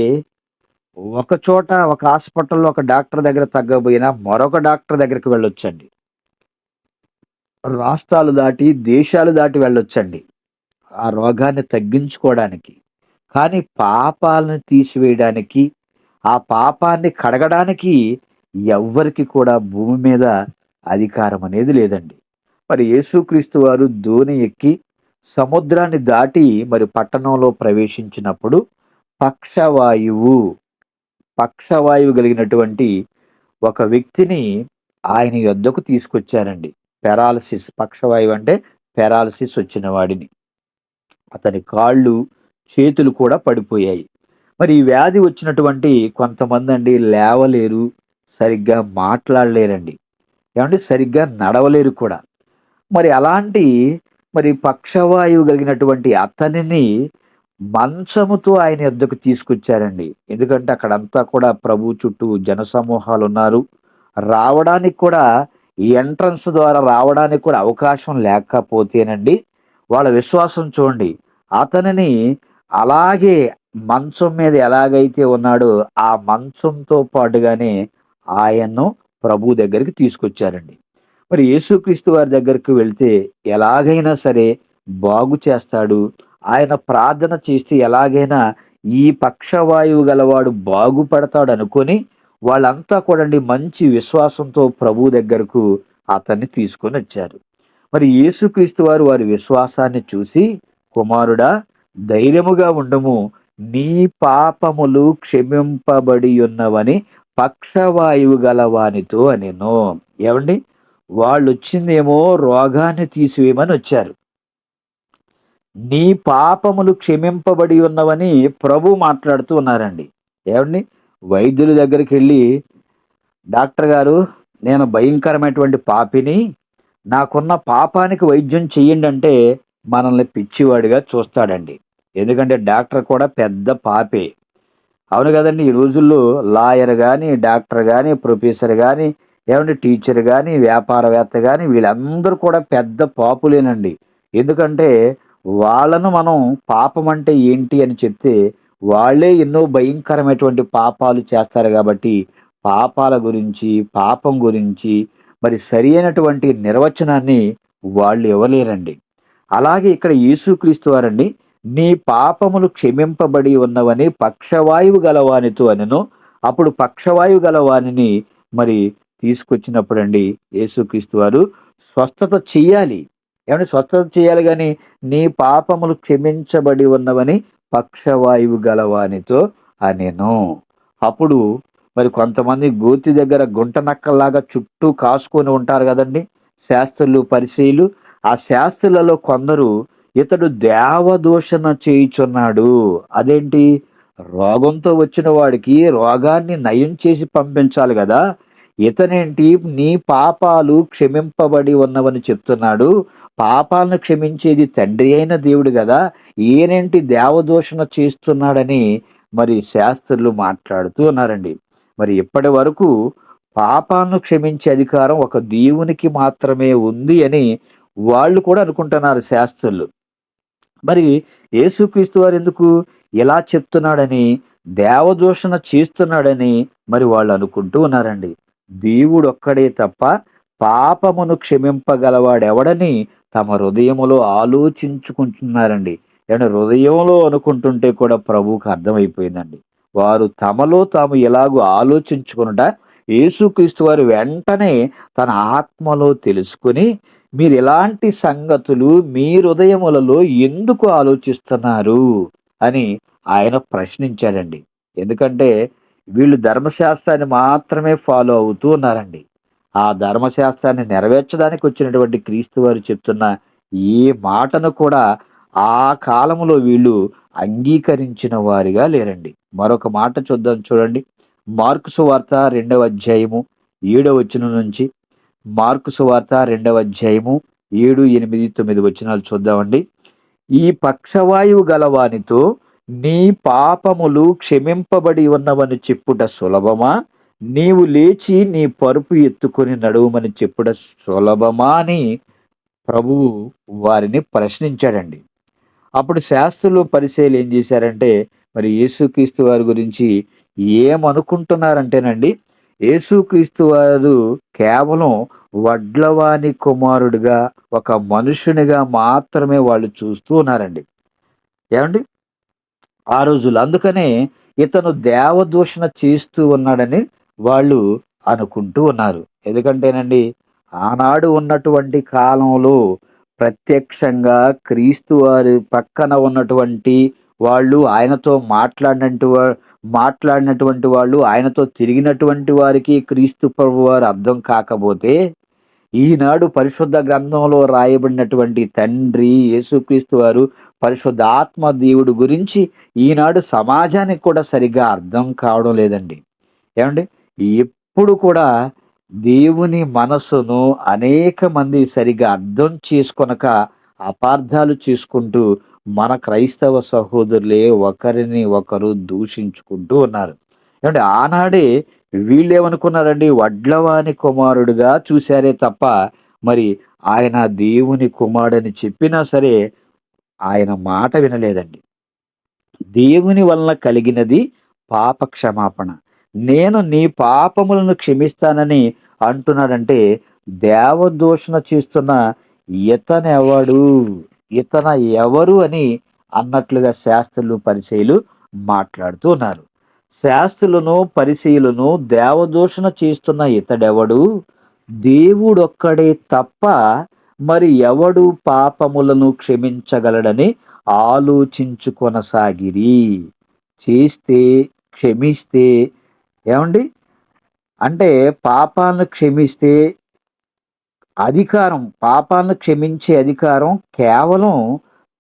ఒక చోట ఒక హాస్పిటల్‌లో ఒక డాక్టర్ దగ్గర తగ్గకపోయినా మరొక డాక్టర్ దగ్గరికి వెళ్ళొచ్చండి. రాష్ట్రాలు దాటి, దేశాలు దాటి వెళ్ళొచ్చండి. ఆ రోగాన్ని తగ్గించుకోవడానికి. కానీ పాపాలను తీసివేయడానికి, ఆ పాపాన్ని కడగడానికి ఎవ్వరికి కూడా భూమి మీద అధికారం అనేది లేదండి. మరి యేసుక్రీస్తు వారు దోణి ఎక్కి సముద్రాన్ని దాటి మరి పట్టణంలో ప్రవేశించినప్పుడు పక్షవాయువు, పక్షవాయువు కలిగినటువంటి ఒక వ్యక్తిని ఆయన యొద్దకు తీసుకొచ్చారండి. పెరాలసిస్ పక్షవాయువు అంటే పెరాలసిస్ వచ్చిన వాడిని. అతని కాళ్ళు, చేతులు కూడా పడిపోయాయి. మరి ఈ వ్యాధి వచ్చినటువంటి కొంతమందండి లేవలేరు, సరిగ్గా మాట్లాడలేరండి. ఏమంటే సరిగ్గా నడవలేరు కూడా. మరి అలాంటి మరి పక్షవాయువు కలిగినటువంటి అతనిని మంచముతో ఆయన యొద్దకు తీసుకొచ్చారండి. ఎందుకంటే అక్కడంతా కూడా ప్రభు చుట్టూ జనసమూహాలున్నారు. రావడానికి కూడా ఈ ఎంట్రన్స్ ద్వారా రావడానికి కూడా అవకాశం లేకపోతేనండి వాళ్ళ విశ్వాసం చూడండి. అతనిని అలాగే మంచం మీద ఎలాగైతే ఉన్నాడో ఆ మంచంతో పాటుగానే ఆయన్ను ప్రభు దగ్గరికి తీసుకొచ్చారండి. మరి యేసుక్రీస్తు వారి దగ్గరికి వెళ్తే ఎలాగైనా సరే బాగు చేస్తాడు. ఆయన ప్రార్థన చేస్తే ఎలాగైనా ఈ పక్షవాయువు గలవాడు బాగుపడతాడు అనుకొని వాళ్ళంతా కూడండి మంచి విశ్వాసంతో ప్రభు దగ్గరకు అతన్ని తీసుకొని వచ్చారు. మరి యేసుక్రీస్తు వారు వారి విశ్వాసాన్ని చూసి, కుమారుడా, ధైర్యముగా ఉండము, నీ పాపములు క్షమింపబడి ఉన్నవని పక్షవాయువు గలవానితో అనెను. ఏమండి, వాళ్ళు వచ్చిందేమో రోగాన్ని తీసివేయమని వచ్చారు. నీ పాపములు క్షమింపబడి ఉన్నవని ప్రభు మాట్లాడుతూ ఉన్నారండి. ఏమండి, వైద్యుల దగ్గరికి వెళ్ళి, డాక్టర్ గారు, నేను భయంకరమైనటువంటి పాపిని, నాకున్న పాపానికి వైద్యం చెయ్యండి అంటే మనల్ని పిచ్చివాడిగా చూస్తాడండి. ఎందుకంటే డాక్టర్ కూడా పెద్ద పాపే. అవును కదండి. ఈ రోజుల్లో లాయర్ కానీ, డాక్టర్ కానీ, ప్రొఫెసర్ కానీ, ఏమంటే టీచర్ కానీ, వ్యాపారవేత్త కానీ, వీళ్ళందరూ కూడా పెద్ద పాపులేనండి. ఎందుకంటే వాళ్ళను మనం పాపం అంటే ఏంటి అని చెప్తే వాళ్ళే ఎన్నో భయంకరమైనటువంటి పాపాలు చేస్తారు కాబట్టి పాపాల గురించి, పాపం గురించి మరి సరి అయినటువంటి నిర్వచనాన్ని వాళ్ళు ఇవ్వలేరండి. అలాగే ఇక్కడ యేసుక్రీస్తు వారండి, నీ పాపములు క్షమింపబడి ఉన్నవని పక్షవాయువు గలవానితో అనెను. అప్పుడు పక్షవాయువు గలవానిని మరి తీసుకొచ్చినప్పుడండి యేసుక్రీస్తు వారు స్వస్థత చెయ్యాలి. ఏమంటే స్వస్థత చేయాలి గాని, నీ పాపములు క్షమించబడి ఉన్నవని పక్షవాయువు గలవానితో అనెను. అప్పుడు మరి కొంతమంది గోతి దగ్గర గుంట నక్కల్లాగా చుట్టూ కాసుకొని ఉంటారు కదండి, శాస్త్రులు, పరిసయ్యులు. ఆ శాస్త్రులలో కొందరు, ఇతడు దేవదూషణ చేయుచున్నాడు. అదేంటి, రోగంతో వచ్చిన వాడికి రోగాన్ని నయం చేసి పంపించాలి కదా, ఇతనేంటి నీ పాపాలు క్షమింపబడి ఉన్నవని చెప్తున్నాడు, పాపాలను క్షమించేది తండ్రి అయిన దేవుడు కదా, ఈయనేంటి దేవదూషణ చేస్తున్నాడని మరి శాస్త్రులు మాట్లాడుతూ ఉన్నారండి. మరి ఇప్పటి వరకు పాపాలను క్షమించే అధికారం ఒక దేవునికి మాత్రమే ఉంది అని వాళ్ళు కూడా అనుకుంటున్నారు శాస్త్రులు. మరి యేసుక్రీస్తు వారు ఎందుకు ఇలా చెప్తున్నాడని, దేవదూషణ చేస్తున్నాడని మరి వాళ్ళు అనుకుంటూ ఉన్నారండి. దేవుడు ఒక్కడే తప్ప పాపమును క్షమింపగలవాడెవడని తమ హృదయములో ఆలోచించుకుంటున్నారండి. ఏమంటే హృదయంలో అనుకుంటుంటే కూడా ప్రభువుకు అర్థమైపోయిందండి. వారు తమలో తాము ఎలాగో ఆలోచించుకునుట యేసుక్రీస్తు వారు వెంటనే తన ఆత్మలో తెలుసుకుని, మీరు ఇలాంటి సంగతులు మీ హృదయములలో ఎందుకు ఆలోచిస్తున్నారు అని ఆయన ప్రశ్నించాడండి. ఎందుకంటే వీళ్ళు ధర్మశాస్త్రాన్ని మాత్రమే ఫాలో అవుతూ ఉన్నారండి. ఆ ధర్మశాస్త్రాన్ని నెరవేర్చడానికి వచ్చినటువంటి క్రీస్తు వారు చెప్తున్న ఏ మాటను కూడా ఆ కాలంలో వీళ్ళు అంగీకరించిన వారిగా లేరండి. మరొక మాట చూద్దాం, చూడండి. మార్కు సువార్త 2వ అధ్యాయము 7వ వచనం నుంచి, మార్కు సువార్త 2వ అధ్యాయము 7, 8, 9 వచనాలు చూద్దామండి. ఈ పక్షవాయువు గలవానితో నీ పాపములు క్షమింపబడి ఉన్నవని చెప్పుట సులభమా, నీవు లేచి నీ పరుపు ఎత్తుకొని నడువమని చెప్పుట సులభమా అని ప్రభువు వారిని ప్రశ్నించాడండి. అప్పుడు శాస్త్రులు, పరిసయ్యులు ఏం చేశారంటే మరి యేసుక్రీస్తు వారి గురించి ఏమనుకుంటున్నారంటేనండి, యేసుక్రీస్తు వారు కేవలం వడ్లవాని కుమారుడిగా, ఒక మనుషునిగా మాత్రమే వాళ్ళు చూస్తూ ఉన్నారండి. ఏమండి, ఆ రోజులు అందుకనే ఇతను దేవదూషణ చేస్తూ ఉన్నాడని వాళ్ళు అనుకుంటూ ఉన్నారు. ఎందుకంటేనండి, ఆనాడు ఉన్నటువంటి కాలంలో ప్రత్యక్షంగా క్రీస్తు వారి పక్కన ఉన్నటువంటి వాళ్ళు, ఆయనతో మాట్లాడినటువంటి వాళ్ళు, ఆయనతో తిరిగినటువంటి వారికి క్రీస్తు ప్రభు వారు అర్థం కాకపోతే, ఈనాడు పరిశుద్ధ గ్రంథంలో రాయబడినటువంటి తండ్రి యేసుక్రీస్తు వారు పరిశుద్ధాత్మ దేవుడు గురించి ఈనాడు సమాజానికి కూడా సరిగ్గా అర్థం కావడం లేదండి. ఏమండి, ఎప్పుడు కూడా దేవుని మనసును అనేక మంది సరిగ్గా అర్థం చేసుకొనక అపార్థాలు చేసుకుంటూ మన క్రైస్తవ సహోదరులే ఒకరిని ఒకరు దూషించుకుంటూ ఉన్నారు. ఏమంటే ఆనాడే వీళ్ళేమనుకున్నారండి, వడ్లవాని కుమారుడుగా చూశారే తప్ప మరి ఆయన దేవుని కుమారుడని చెప్పినా సరే ఆయన మాట వినలేదండి. దేవుని వలన కలిగినది పాప క్షమాపణ. నేను నీ పాపములను క్షమిస్తానని అంటున్నాడంటే, దేవదూషణ చేస్తున్న ఇతనెవడు, ఇతన ఎవరు అని అన్నట్లుగా శాస్త్రులు పరిచయులు మాట్లాడుతూ ఉన్నారు. శాస్త్రులను పరిచయులను దేవదూషణ చేస్తున్న ఇతడెవడు, దేవుడొక్కడే తప్ప మరి ఎవడు పాపములను క్షమించగలడని ఆలోచించుకొనసాగిరి. చేస్తే క్షమిస్తే ఏమండి, అంటే పాపాలను క్షమిస్తే పాపాలను క్షమించే అధికారం కేవలం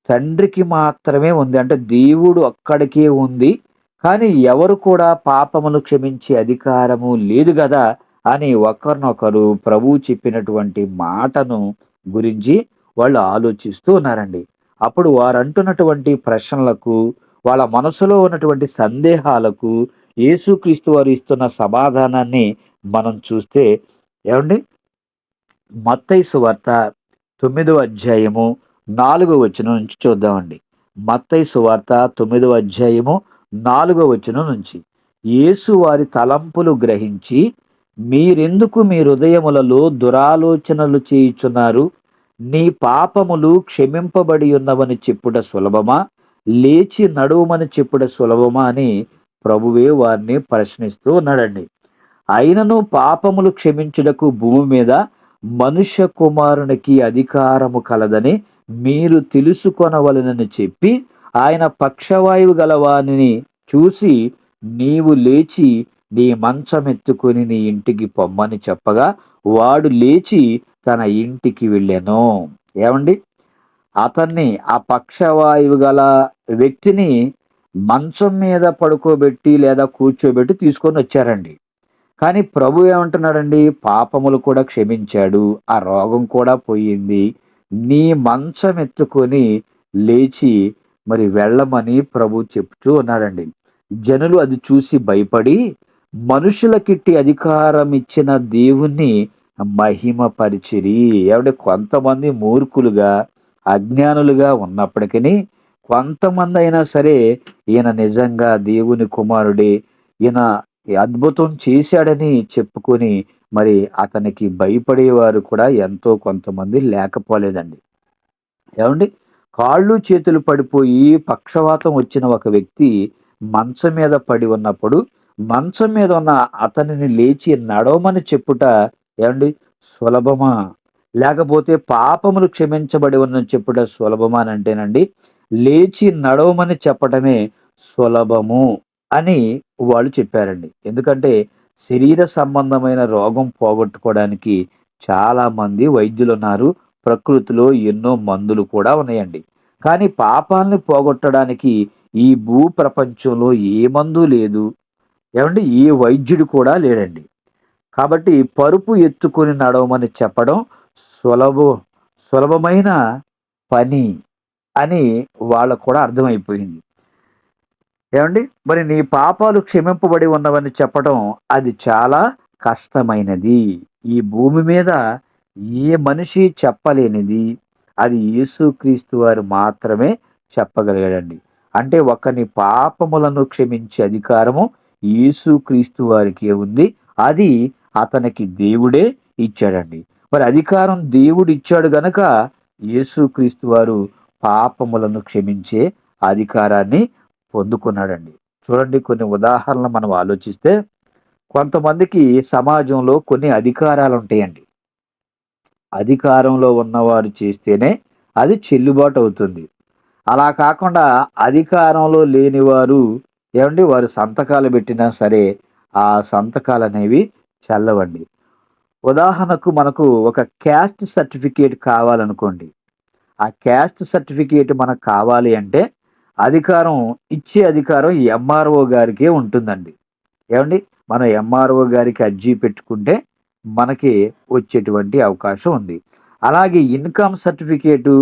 తండ్రికి మాత్రమే ఉంది. అంటే దేవుడు ఒక్కడికే ఉంది. కానీ ఎవరు కూడా పాపమును క్షమించే అధికారము లేదు గదా! అని ఒకరినొకరు ప్రభువు చెప్పినటువంటి మాటను గురించి వాళ్ళు ఆలోచిస్తూ ఉన్నారండి. అప్పుడు వారంటున్నటువంటి ప్రశ్నలకు, వాళ్ళ మనసులో ఉన్నటువంటి సందేహాలకు యేసుక్రీస్తు వారు ఇస్తున్న సమాధానాన్ని మనం చూస్తే ఏవండి, మత్తయి సువార్త 9వ అధ్యాయము 4వ వచనం నుంచి చూద్దామండి. మత్తయి సువార్త 9వ అధ్యాయము 4వ వచనం నుంచి. యేసు వారి తలంపులు గ్రహించి, మీరెందుకు మీ హృదయములలో దురాలోచనలు చేయుచున్నారు? నీ పాపములు క్షమింపబడి ఉన్నవని చెప్పుట సులభమా, లేచి నడువమని చెప్పుట సులభమా అని ప్రభువే వారిని ప్రశ్నిస్తూ ఉన్నాడండి. అయినను పాపములు క్షమించుటకు భూమి మీద మనుష్య కుమారునికి అధికారము కలదని మీరు తెలుసుకొనవలెనని చెప్పి, ఆయన పక్షవాయువు గలవానిని చూసి, నీవు లేచి నీ మంచమెత్తుకొని నీ ఇంటికి పొమ్మని చెప్పగా, వాడు లేచి తన ఇంటికి వెళ్ళెను. ఏమండి, ఆ పక్షవాయువు గల వ్యక్తిని మంచం మీద పడుకోబెట్టి లేదా కూర్చోబెట్టి తీసుకొని వచ్చారండి. కానీ ప్రభు ఏమంటున్నాడండి, పాపములు కూడా క్షమించాడు, ఆ రోగం కూడా పోయింది, నీ మంచం ఎత్తుకొని లేచి మరి వెళ్ళమని ప్రభు చెప్తూ ఉన్నాడండి. జనులు అది చూసి భయపడి మనుషులకిట్టి అధికారం ఇచ్చిన దేవుణ్ణి మహిమపరిచిరి. ఏమంటే, కొంతమంది మూర్ఖులుగా అజ్ఞానులుగా ఉన్నప్పటికీ కొంతమంది అయినా సరే ఈయన నిజంగా దేవుని కుమారుడే, ఈయన ఈ అద్భుతం చేశాడని చెప్పుకొని మరి అతనికి భయపడేవారు కూడా ఎంతో కొంతమంది లేకపోలేదండి. ఏమండి, కాళ్ళు చేతులు పడిపోయి పక్షవాతం వచ్చిన ఒక వ్యక్తి మంచం మీద పడి ఉన్నప్పుడు మంచం మీద ఉన్న అతనిని లేచి నడవమని చెప్పుట ఏమండి సులభమా, లేకపోతే పాపములు క్షమించబడి ఉన్న చెప్పుట సులభమా అని అంటేనండి, లేచి నడవమని చెప్పటమే సులభము అని వాళ్ళు చెప్పారండి. ఎందుకంటే శరీర సంబంధమైన రోగం పోగొట్టుకోవడానికి చాలా మంది వైద్యులున్నారు. ప్రకృతిలో ఎన్నో మందులు కూడా ఉన్నాయండి. కానీ పాపాలని పోగొట్టడానికి ఈ భూ ప్రపంచంలో ఏ మందు లేదు. ఏమండి, ఏ వైద్యుడు కూడా లేడండి. కాబట్టి పరుపు ఎత్తుకొని నడవమని చెప్పడం సులభ సులభమైన పని అని వాళ్ళకు కూడా అర్థమైపోయింది. ఏమండి, మరి నీ పాపాలు క్షమింపబడి ఉన్నవని చెప్పడం అది చాలా కష్టమైనది. ఈ భూమి మీద ఏ మనిషి చెప్పలేనిది అది యేసుక్రీస్తు వారు మాత్రమే చెప్పగలిగాడండి. అంటే ఒకని పాపములను క్షమించే అధికారము యేసుక్రీస్తు వారికి ఉంది. అది అతనికి దేవుడే ఇచ్చాడండి. మరి అధికారం దేవుడు ఇచ్చాడు గనక యేసుక్రీస్తు వారు పాపములను క్షమించే అధికారాన్ని పొందుకున్నాడండి. చూడండి, కొన్ని ఉదాహరణలు మనం ఆలోచిస్తే కొంతమందికి సమాజంలో కొన్ని అధికారాలు ఉంటాయండి. అధికారంలో ఉన్నవారు చేస్తేనే అది చెల్లుబాటు అవుతుంది. అలా కాకుండా అధికారంలో లేనివారు ఏమండి, వారు సంతకాలు పెట్టినా సరే ఆ సంతకాలు అనేవి చెల్లవండి. ఉదాహరణకు మనకు ఒక క్యాస్ట్ సర్టిఫికేట్ కావాలనుకోండి. ఆ క్యాస్ట్ సర్టిఫికేట్ మనకు కావాలి అంటే ఇచ్చే అధికారం ఎంఆర్ఓ గారికే ఉంటుందండి. ఏమండి, మనం ఎంఆర్ఓ గారికి అర్జీ పెట్టుకుంటే మనకి వచ్చేటువంటి అవకాశం ఉంది. అలాగే ఇన్కమ్ సర్టిఫికేటు,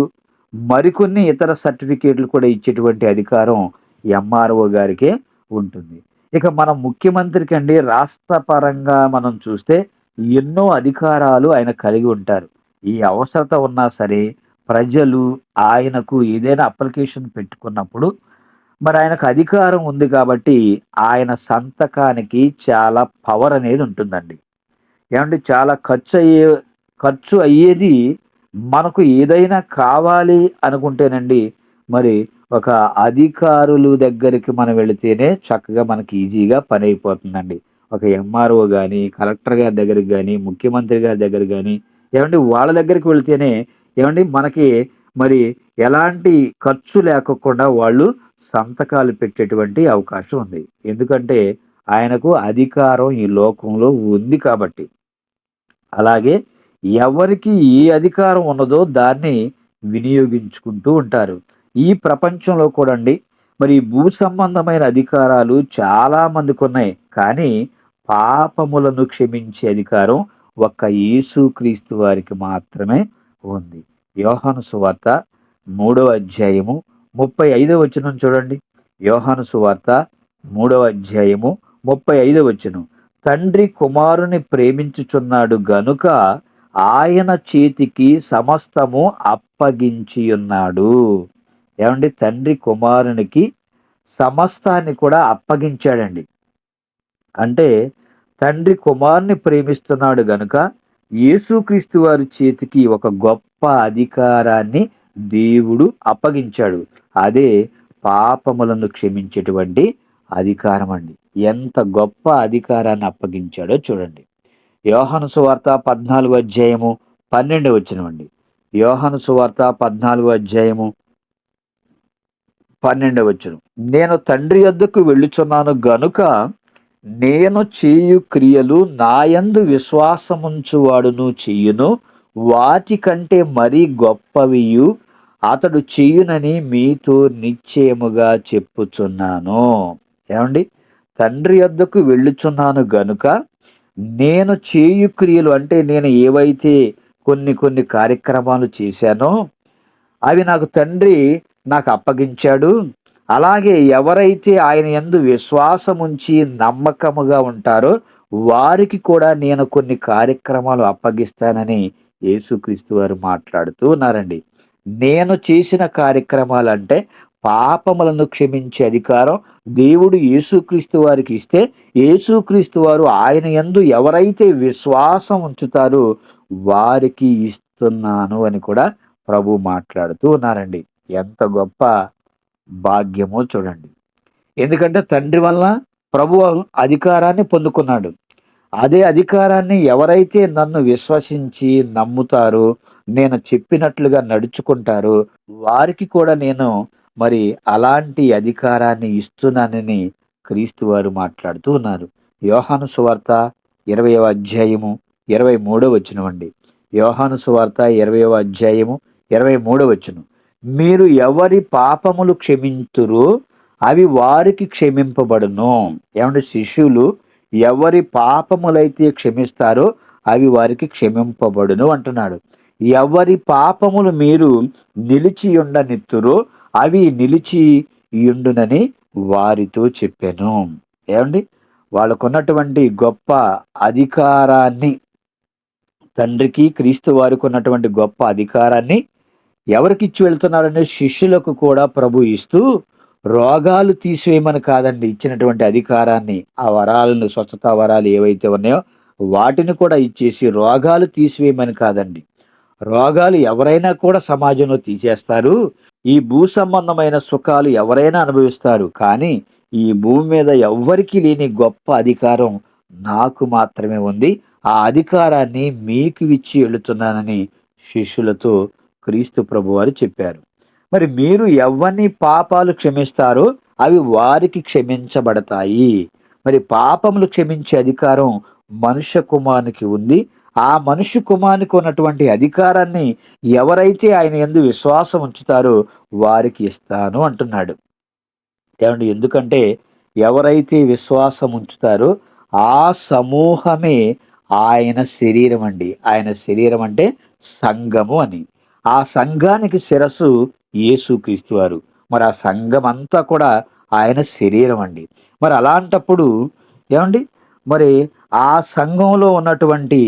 మరికొన్ని ఇతర సర్టిఫికేట్లు కూడా ఇచ్చేటువంటి అధికారం ఎంఆర్ఓ గారికే ఉంటుంది. ఇక మన ముఖ్యమంత్రికి అండి, రాష్ట్ర పరంగా మనం చూస్తే ఎన్నో అధికారాలు ఆయన కలిగి ఉంటారు. ఈ అవసరత ఉన్నా సరే ప్రజలు ఆయనకు ఏదైనా అప్లికేషన్ పెట్టుకున్నప్పుడు మరి ఆయనకు అధికారం ఉంది కాబట్టి ఆయన సంతకానికి చాలా పవర్ అనేది ఉంటుందండి. ఏమంటే, చాలా ఖర్చు అయ్యేది మనకు ఏదైనా కావాలి అనుకుంటేనండి, మరి ఒక అధికారులు దగ్గరికి మనం వెళితేనే చక్కగా మనకి ఈజీగా పని అయిపోతుందండి. ఒక ఎంఆర్ఓ గాని, కలెక్టర్ గారి దగ్గరికి గాని, ముఖ్యమంత్రి గారి దగ్గరికి గాని, ఏవండీ వాళ్ళ దగ్గరికి వెళితేనే ఏవండీ మనకి మరి ఎలాంటి ఖర్చు లేకోకుండా వాళ్ళు సంతకాలు పెట్టేటువంటి అవకాశం ఉంది. ఎందుకంటే ఆయనకు అధికారం ఈ లోకంలో ఉంది కాబట్టి. అలాగే ఎవరికి ఏ అధికారం ఉన్నదో దాన్ని వినియోగించుకుంటూ ఉంటారు. ఈ ప్రపంచంలో కూడండి మరి భూ సంబంధమైన అధికారాలు చాలా మందికున్నాయి. కానీ పాపములను క్షమించే అధికారం ఒక్క యేసుక్రీస్తు వారికి మాత్రమే ఉంది. యోహాను సువార్త 3వ అధ్యాయము 35వ వచనం చూడండి. యోహాను సువార్త 3వ అధ్యాయము 35వ వచనం. తండ్రి కుమారుని ప్రేమించుచున్నాడు గనుక ఆయన చేతికి సమస్తము అప్పగించియున్నాడు. ఏమండి తండ్రి కుమారునికి సమస్తాన్ని కూడా అప్పగించాడండి. అంటే తండ్రి కుమారుని ప్రేమిస్తున్నాడు గనుక యేసుక్రీస్తు వారి చేతికి ఒక గొప్ప అధికారాన్ని దేవుడు అప్పగించాడు. అదే పాపములను క్షమించేటువంటి అధికారం అండి. ఎంత గొప్ప అధికారాన్ని అప్పగించాడో చూడండి. యోహాను సువార్త 14వ అధ్యాయము 12వ వచనం అండి. యోహాను సువార్త 14వ అధ్యాయము 12వ వచనం. నేను తండ్రి యొద్దకు వెళ్ళుచున్నాను గనుక నేను చేయు క్రియలు నాయందు విశ్వాసముంచువాడును చెయ్యును, వాటికంటే మరీ గొప్పవియు అతడు చెయ్యునని మీతో నిశ్చయముగా చెప్పుచున్నాను. ఏమండి తండ్రి యొద్దకు వెళ్ళుచున్నాను గనుక నేను చేయు క్రియలు అంటే నేను ఏవైతే కొన్ని కార్యక్రమాలు చేశానో అవి నాకు తండ్రి నాకు అప్పగించాడు. అలాగే ఎవరైతే ఆయన యందు విశ్వాసముంచి నమ్మకముగా ఉంటారో వారికి కూడా నేను కొన్ని కార్యక్రమాలు అప్పగిస్తానని యేసుక్రీస్తు వారు మాట్లాడుతూ ఉన్నారండి. నేను చేసిన కార్యక్రమాలంటే పాపములను క్షమించే అధికారం దేవుడు యేసుక్రీస్తు వారికి ఇస్తే, యేసుక్రీస్తు వారు ఆయన యందు ఎవరైతే విశ్వాసం ఉంచుతారో వారికి ఇస్తున్నాను అని కూడా ప్రభు మాట్లాడుతూ ఉన్నారండి. ఎంత గొప్ప భాగ్యమో చూడండి. ఎందుకంటే తండ్రి వల్ల ప్రభు అధికారాన్ని పొందుకున్నాడు. అదే అధికారాన్ని ఎవరైతే నన్ను విశ్వసించి నమ్ముతారో, నేను చెప్పినట్లుగా నడుచుకుంటారో వారికి కూడా నేను మరి అలాంటి అధికారాన్ని ఇస్తున్నానని క్రీస్తు వారు మాట్లాడుతూ ఉన్నారు. యోహాను సువార్త 20వ అధ్యాయము 23వ వచనం అండి. యోహాను సువార్త 20వ అధ్యాయము 23వ వచనం. మీరు ఎవరి పాపములు క్షమింతురో అవి వారికి క్షమింపబడును. ఏమంటే శిష్యులు ఎవరి పాపములైతే క్షమిస్తారో అవి వారికి క్షమింపబడును అంటున్నాడు. ఎవరి పాపములు మీరు నిలిచి ఉండనిత్తురో అవి నిలిచి యుండునని వారితో చెప్పాను. ఏమండి వాళ్ళకున్నటువంటి గొప్ప అధికారాన్ని, తండ్రికి క్రీస్తు వారికి ఉన్నటువంటి గొప్ప అధికారాన్ని ఎవరికి ఇచ్చి వెళ్తున్నారనే శిష్యులకు కూడా ప్రభు ఇస్తూ, రోగాలు తీసివేయమని కాదండి ఇచ్చినటువంటి అధికారాన్ని, ఆ వరాలను స్వస్థతా వరాలు ఏవైతే ఉన్నాయో వాటిని కూడా ఇచ్చేసి రోగాలు తీసివేయమని కాదండి. రోగాలు ఎవరైనా కూడా సమాజంలో తీసేస్తారు. ఈ భూ సంబంధమైన సుఖాలు ఎవరైనా అనుభవిస్తారు. కానీ ఈ భూమి మీద ఎవ్వరికీ లేని గొప్ప అధికారం నాకు మాత్రమే ఉంది. ఆ అధికారాన్ని మీకు ఇచ్చి వెళుతున్నానని శిష్యులతో క్రీస్తు ప్రభువారు చెప్పారు. మరి మీరు ఎవరిని పాపాలు క్షమిస్తారో అవి వారికి క్షమించబడతాయి. మరి పాపములు క్షమించే అధికారం మనుష్య కుమారునికి ఉంది. ఆ మనుష్య కుమారునికి ఉన్నటువంటి అధికారాన్ని ఎవరైతే ఆయన యందు విశ్వాసం ఉంచుతారో వారికి ఇస్తాను అంటున్నాడు. ఏమండి ఎందుకంటే ఎవరైతే విశ్వాసం ఉంచుతారో ఆ సమూహమే ఆయన శరీరం అండి. ఆయన శరీరం అంటే సంఘము అని. ఆ సంఘానికి శిరస్సు యేసుక్రీస్తు వారు. మరి ఆ సంఘం అంతా కూడా ఆయన శరీరం అండి. మరి అలాంటప్పుడు ఏమండి మరి ఆ సంఘంలో ఉన్నటువంటి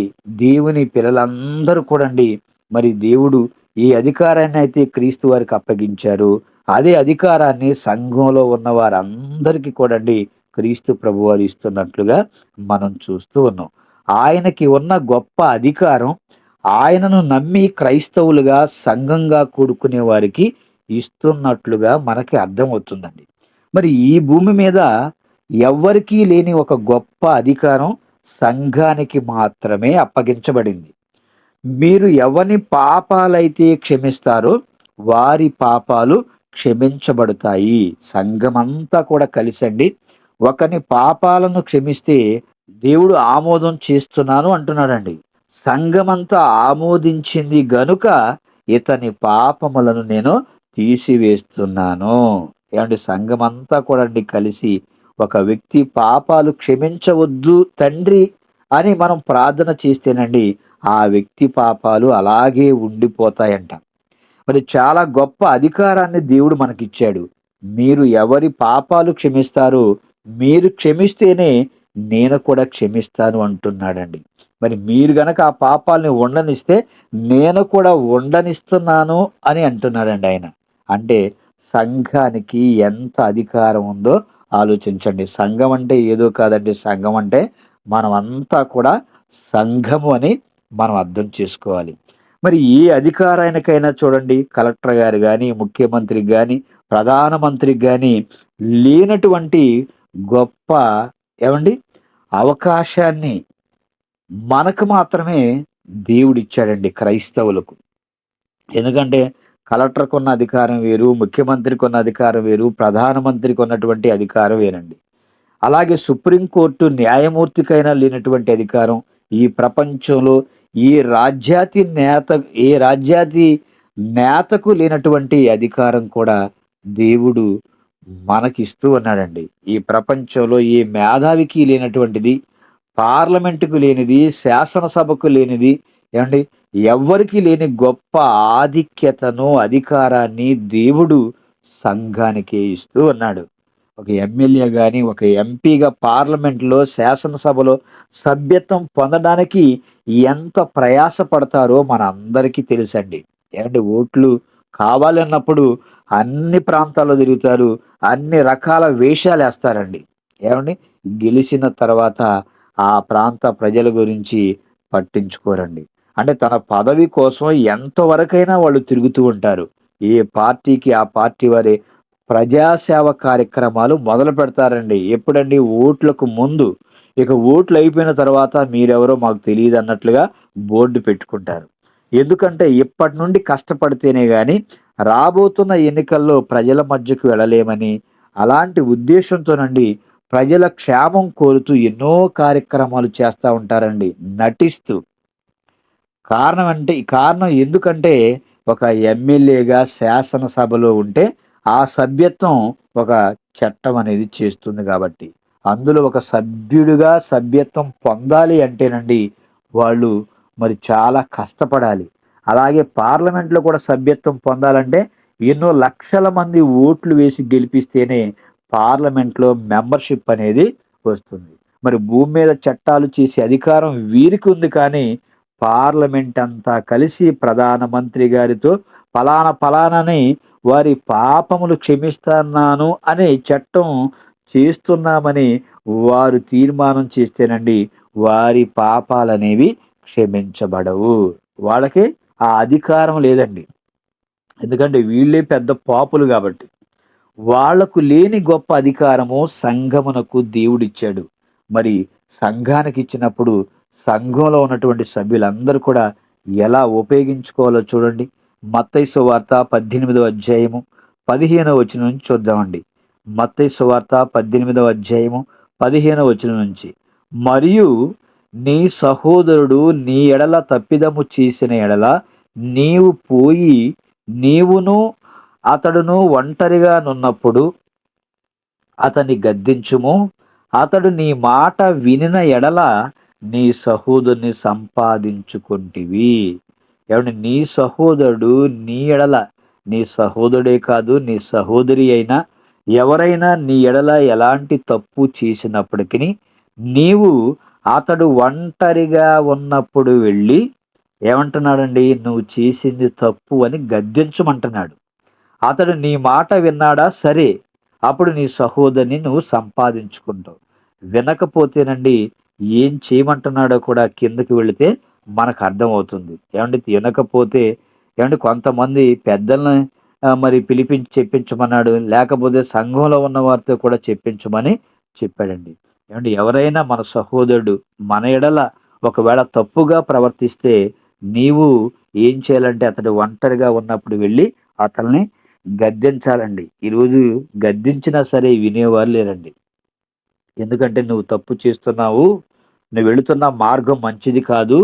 దేవుని పిల్లలందరూ కూడండి మరి దేవుడు ఈ అధికారాన్ని అయితే క్రీస్తు వారికి అప్పగించారు. అదే అధికారాన్ని సంఘంలో ఉన్న వారందరికీ కూడండి క్రీస్తు ప్రభువారు ఇస్తున్నట్లుగా మనం చూస్తూ ఉన్నాం. ఆయనకి ఉన్న గొప్ప అధికారం ఆయనను నమ్మి క్రైస్తవులుగా సంఘంగా కూడుకునే వారికి ఇస్తున్నట్లుగా మనకి అర్థమవుతుందండి. మరి ఈ భూమి మీద ఎవ్వరికీ లేని ఒక గొప్ప అధికారం సంఘానికి మాత్రమే అప్పగించబడింది. మీరు ఎవని పాపాలైతే క్షమిస్తారో వారి పాపాలు క్షమించబడతాయి. సంఘమంతా కూడా కలిసండి ఒకని పాపాలను క్షమిస్తే దేవుడు ఆమోదం చేస్తున్నాను అంటున్నాడండి. సంఘమంతా ఆమోదించింది గనుక ఇతని పాపములను నేను తీసివేస్తున్నాను. ఏమండి, సంఘమంతా కూడా అండి కలిసి ఒక వ్యక్తి పాపాలు క్షమించవద్దు తండ్రి అని మనం ప్రార్థన చేస్తేనండి ఆ వ్యక్తి పాపాలు అలాగే ఉండిపోతాయంట. మరి చాలా గొప్ప అధికారాన్ని దేవుడు మనకిచ్చాడు. మీరు ఎవరి పాపాలు క్షమిస్తారో మీరు క్షమిస్తేనే నేను కూడా క్షమిస్తాను అంటున్నాడండి. మరి మీరు గనక ఆ పాపాలని ఉండనిస్తే నేను కూడా ఉండనిస్తున్నాను అని అంటున్నాడండి ఆయన. అంటే సంఘానికి ఎంత అధికారం ఉందో ఆలోచించండి. సంఘం అంటే ఏదో కాదండి. సంఘం అంటే మనమంతా కూడా సంఘము అని మనం అర్థం చేసుకోవాలి. మరి ఏ అధికారానికైనా చూడండి, కలెక్టర్ గారు గాని, ముఖ్యమంత్రికి గాని, ప్రధానమంత్రికి గాని లేనటువంటి గొప్ప ఏవండి అవకాశాన్ని మనకు మాత్రమే దేవుడిచ్చాడండి క్రైస్తవులకు. ఎందుకంటే కలెక్టర్‌కు ఉన్న అధికారం వేరు, ముఖ్యమంత్రికి ఉన్న అధికారం వేరు, ప్రధానమంత్రికి ఉన్నటువంటి అధికారం వేరండి. అలాగే సుప్రీం కోర్టు న్యాయమూర్తికైనా లేనటువంటి అధికారం ఈ ప్రపంచంలో ఏ రాజ్యాతి నేతకు లేనటువంటి అధికారం కూడా దేవుడు మనకిస్తూ ఉన్నాడండి. ఈ ప్రపంచంలో ఏ మేధావికి లేనటువంటిది, పార్లమెంటుకు లేనిది, శాసనసభకు లేనిది, ఏమండి, ఎవ్వరికీ లేని గొప్ప ఆధిక్యతను, అధికారాన్ని దేవుడు సంఘానికే ఇస్తూ ఉన్నాడు. ఒక ఎమ్మెల్యే గాని, ఒక ఎంపీగా పార్లమెంట్‌లో, శాసనసభలో సభ్యత్వం పొందడానికి ఎంత ప్రయాస పడతారో మనందరికీ తెలుసండి. ఏవండీ, ఓట్లు కావాలన్నప్పుడు అన్ని ప్రాంతాల్లో తిరుగుతారు. అన్ని రకాల వేషాలేస్తారండి. ఏవండీ, గెలిచిన తర్వాత ఆ ప్రాంత ప్రజల గురించి పట్టించుకోరండి. అంటే తన పదవి కోసం ఎంతవరకైనా వాళ్ళు తిరుగుతూ ఉంటారు. ఏ పార్టీకి ఆ పార్టీ వారే ప్రజాసేవ కార్యక్రమాలు మొదలు పెడతారండి. ఎప్పుడండి? ఓట్లకు ముందు. ఇక ఓట్లు అయిపోయిన తర్వాత మీరెవరో మాకు తెలీదన్నట్లుగా బోర్డు పెట్టుకుంటారు. ఎందుకంటే ఇప్పటి నుండి కష్టపడితేనే గాని రాబోతున్న ఎన్నికల్లో ప్రజల మధ్యకు వెళ్ళలేమని, అలాంటి ఉద్దేశంతోనండి ప్రజల క్షేమం కోరుతూ ఎన్నో కార్యక్రమాలు చేస్తా ఉంటారండి నటిస్తూ. కారణం ఎందుకంటే ఒక ఎమ్మెల్యేగా శాసనసభలో ఉంటే ఆ సభ్యత్వం ఒక చట్టం అనేది చేస్తుంది కాబట్టి. అందులో ఒక సభ్యుడిగా సభ్యత్వం పొందాలి అంటేనండి వాళ్ళు మరి చాలా కష్టపడాలి. అలాగే పార్లమెంట్‌లో కూడా సభ్యత్వం పొందాలంటే ఎన్నో లక్షల మంది ఓట్లు వేసి గెలిపిస్తేనే పార్లమెంట్‌లో మెంబర్‌షిప్ అనేది వస్తుంది. మరి భూమి మీద చట్టాలు చేసే అధికారం వీరికి ఉంది కానీ పార్లమెంట్ అంతా కలిసి ప్రధానమంత్రి గారితో ఫలానాని వారి పాపములు క్షమిస్తున్నాను అనే చట్టం చేస్తున్నామని వారు తీర్మానం చేస్తేనండి వారి పాపాలనేవి క్షమించబడవు. వాళ్ళకి ఆ అధికారం లేదండి. ఎందుకంటే వీళ్ళే పెద్ద పాపులు కాబట్టి. వాళ్లకు లేని గొప్ప అధికారము సంఘమునకు దేవుడిచ్చాడు. మరి సంఘానికి ఇచ్చినప్పుడు సంఘంలో ఉన్నటువంటి సభ్యులందరూ కూడా ఎలా ఉపయోగించుకోవాలో చూడండి. మత్తయి సువార్త 18వ అధ్యాయము 15వ వచనం నుంచి చూద్దామండి. మత్తయి సువార్త 18వ అధ్యాయము 15వ వచనం నుంచి. మరియు నీ సహోదరుడు నీ ఎడల తప్పిదము చేసిన ఎడల నీవు పోయి నీవును అతడును ఒంటరిగా నున్నప్పుడు అతన్ని గద్దించుము. అతడు నీ మాట వినిన ఎడల నీ సహోదరుని సంపాదించుకొంటివి. ఏమండి, నీ సహోదరుడు నీ ఎడల, నీ సహోదరుడే కాదు నీ సహోదరి అయినా ఎవరైనా నీ ఎడల ఎలాంటి తప్పు చేసినప్పటికీ నీవు అతడు ఒంటరిగా ఉన్నప్పుడు వెళ్ళి ఏమంటున్నాడండి, నువ్వు చేసింది తప్పు అని గద్దించమంటున్నాడు. అతడు నీ మాట విన్నాడా? సరే, అప్పుడు నీ సహోదరిని నువ్వు సంపాదించుకుంటావు. వినకపోతేనండి ఏం చేయమంటున్నాడో కూడా కిందకి వెళితే మనకు అర్థమవుతుంది. ఏమండి, వినకపోతే ఏమండి కొంతమంది పెద్దల్ని మరి పిలిపించి చెప్పించమన్నాడు. లేకపోతే సంఘంలో ఉన్న వారితో కూడా చెప్పించమని చెప్పాడండి. ఏవండీ ఎవరైనా మన సహోదరుడు మన ఎడల ఒకవేళ తప్పుగా ప్రవర్తిస్తే నీవు ఏం చేయాలంటే అతడు ఒంటరిగా ఉన్నప్పుడు వెళ్ళి అతన్ని గద్దించాలండి. ఈరోజు గద్దించినా సరే వినేవారు లేరండి. ఎందుకంటే నువ్వు తప్పు చేస్తున్నావు. నువ్వు వెళుతున్న మార్గం మంచిది కాదు.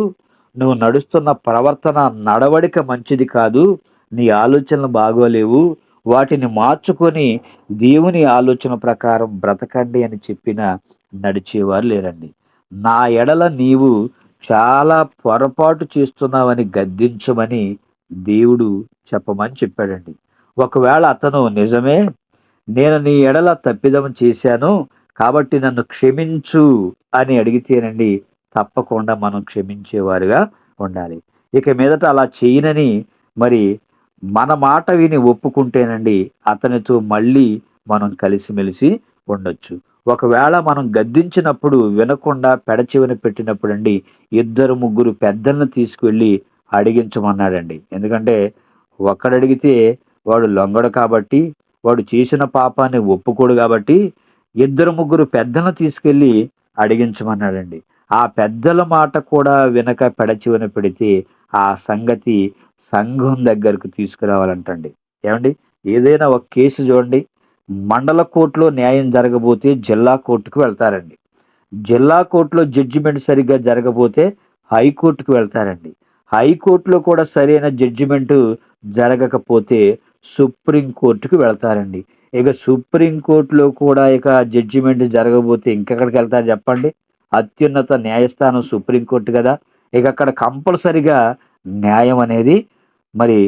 నువ్వు నడుస్తున్న ప్రవర్తన, నడవడిక మంచిది కాదు. నీ ఆలోచనలు బాగోలేవు. వాటిని మార్చుకొని దేవుని ఆలోచన ప్రకారం బ్రతకండి అని చెప్పినా నడిచేవారు లేరండి. నా ఎడల నీవు చాలా పొరపాటు చేస్తున్నావని గద్దించమని దేవుడు చెప్పమని చెప్పాడండి. ఒకవేళ అతను నిజమే, నేను నీ ఎడల తప్పిదం చేశాను కాబట్టి నన్ను క్షమించు అని అడిగితేనండి తప్పకుండా మనం క్షమించేవారుగా ఉండాలి. ఇక మీదట అలా చేయనని మరి మన మాట విని ఒప్పుకుంటేనండి అతనితో మళ్ళీ మనం కలిసిమెలిసి ఉండొచ్చు. ఒకవేళ మనం గద్దించినప్పుడు వినకుండా పెడచెవిన పెట్టినప్పుడండి ఇద్దరు ముగ్గురు పెద్దలను తీసుకువెళ్ళి అడిగించమన్నాడండి. ఎందుకంటే ఒక్కడడిగితే వాడు లొంగడు కాబట్టి, వాడు చేసిన పాపాన్ని ఒప్పుకోడు కాబట్టి ఇద్దరు ముగ్గురు పెద్దలను తీసుకెళ్ళి అడిగించమన్నాడండి. ఆ పెద్దల మాట కూడా వినక పెడచెవిన పెడితే ఆ సంగతి సంఘం దగ్గరకు తీసుకురావాలంటండి. ఏమండి ఏదైనా ఒక కేసు చూడండి, మండల కోర్టులో న్యాయం జరగబోతే జిల్లా కోర్టుకు వెళ్తారండి. జిల్లా కోర్టులో జడ్జిమెంట్ సరిగ్గా జరగబోతే హైకోర్టుకు వెళ్తారండి. హైకోర్టులో కూడా సరైన జడ్జిమెంట్ జరగకపోతే సుప్రీం కోర్టుకు వెళ్తారండి. ఇక సుప్రీం కోర్టులో కూడా ఇక జడ్జిమెంట్ జరగబోతే ఇంకెక్కడికి వెళ్తారు చెప్పండి? అత్యున్నత న్యాయస్థానం సుప్రీం కోర్టు కదా. ఇక అక్కడ కంపల్సరిగా న్యాయం అనేది మరి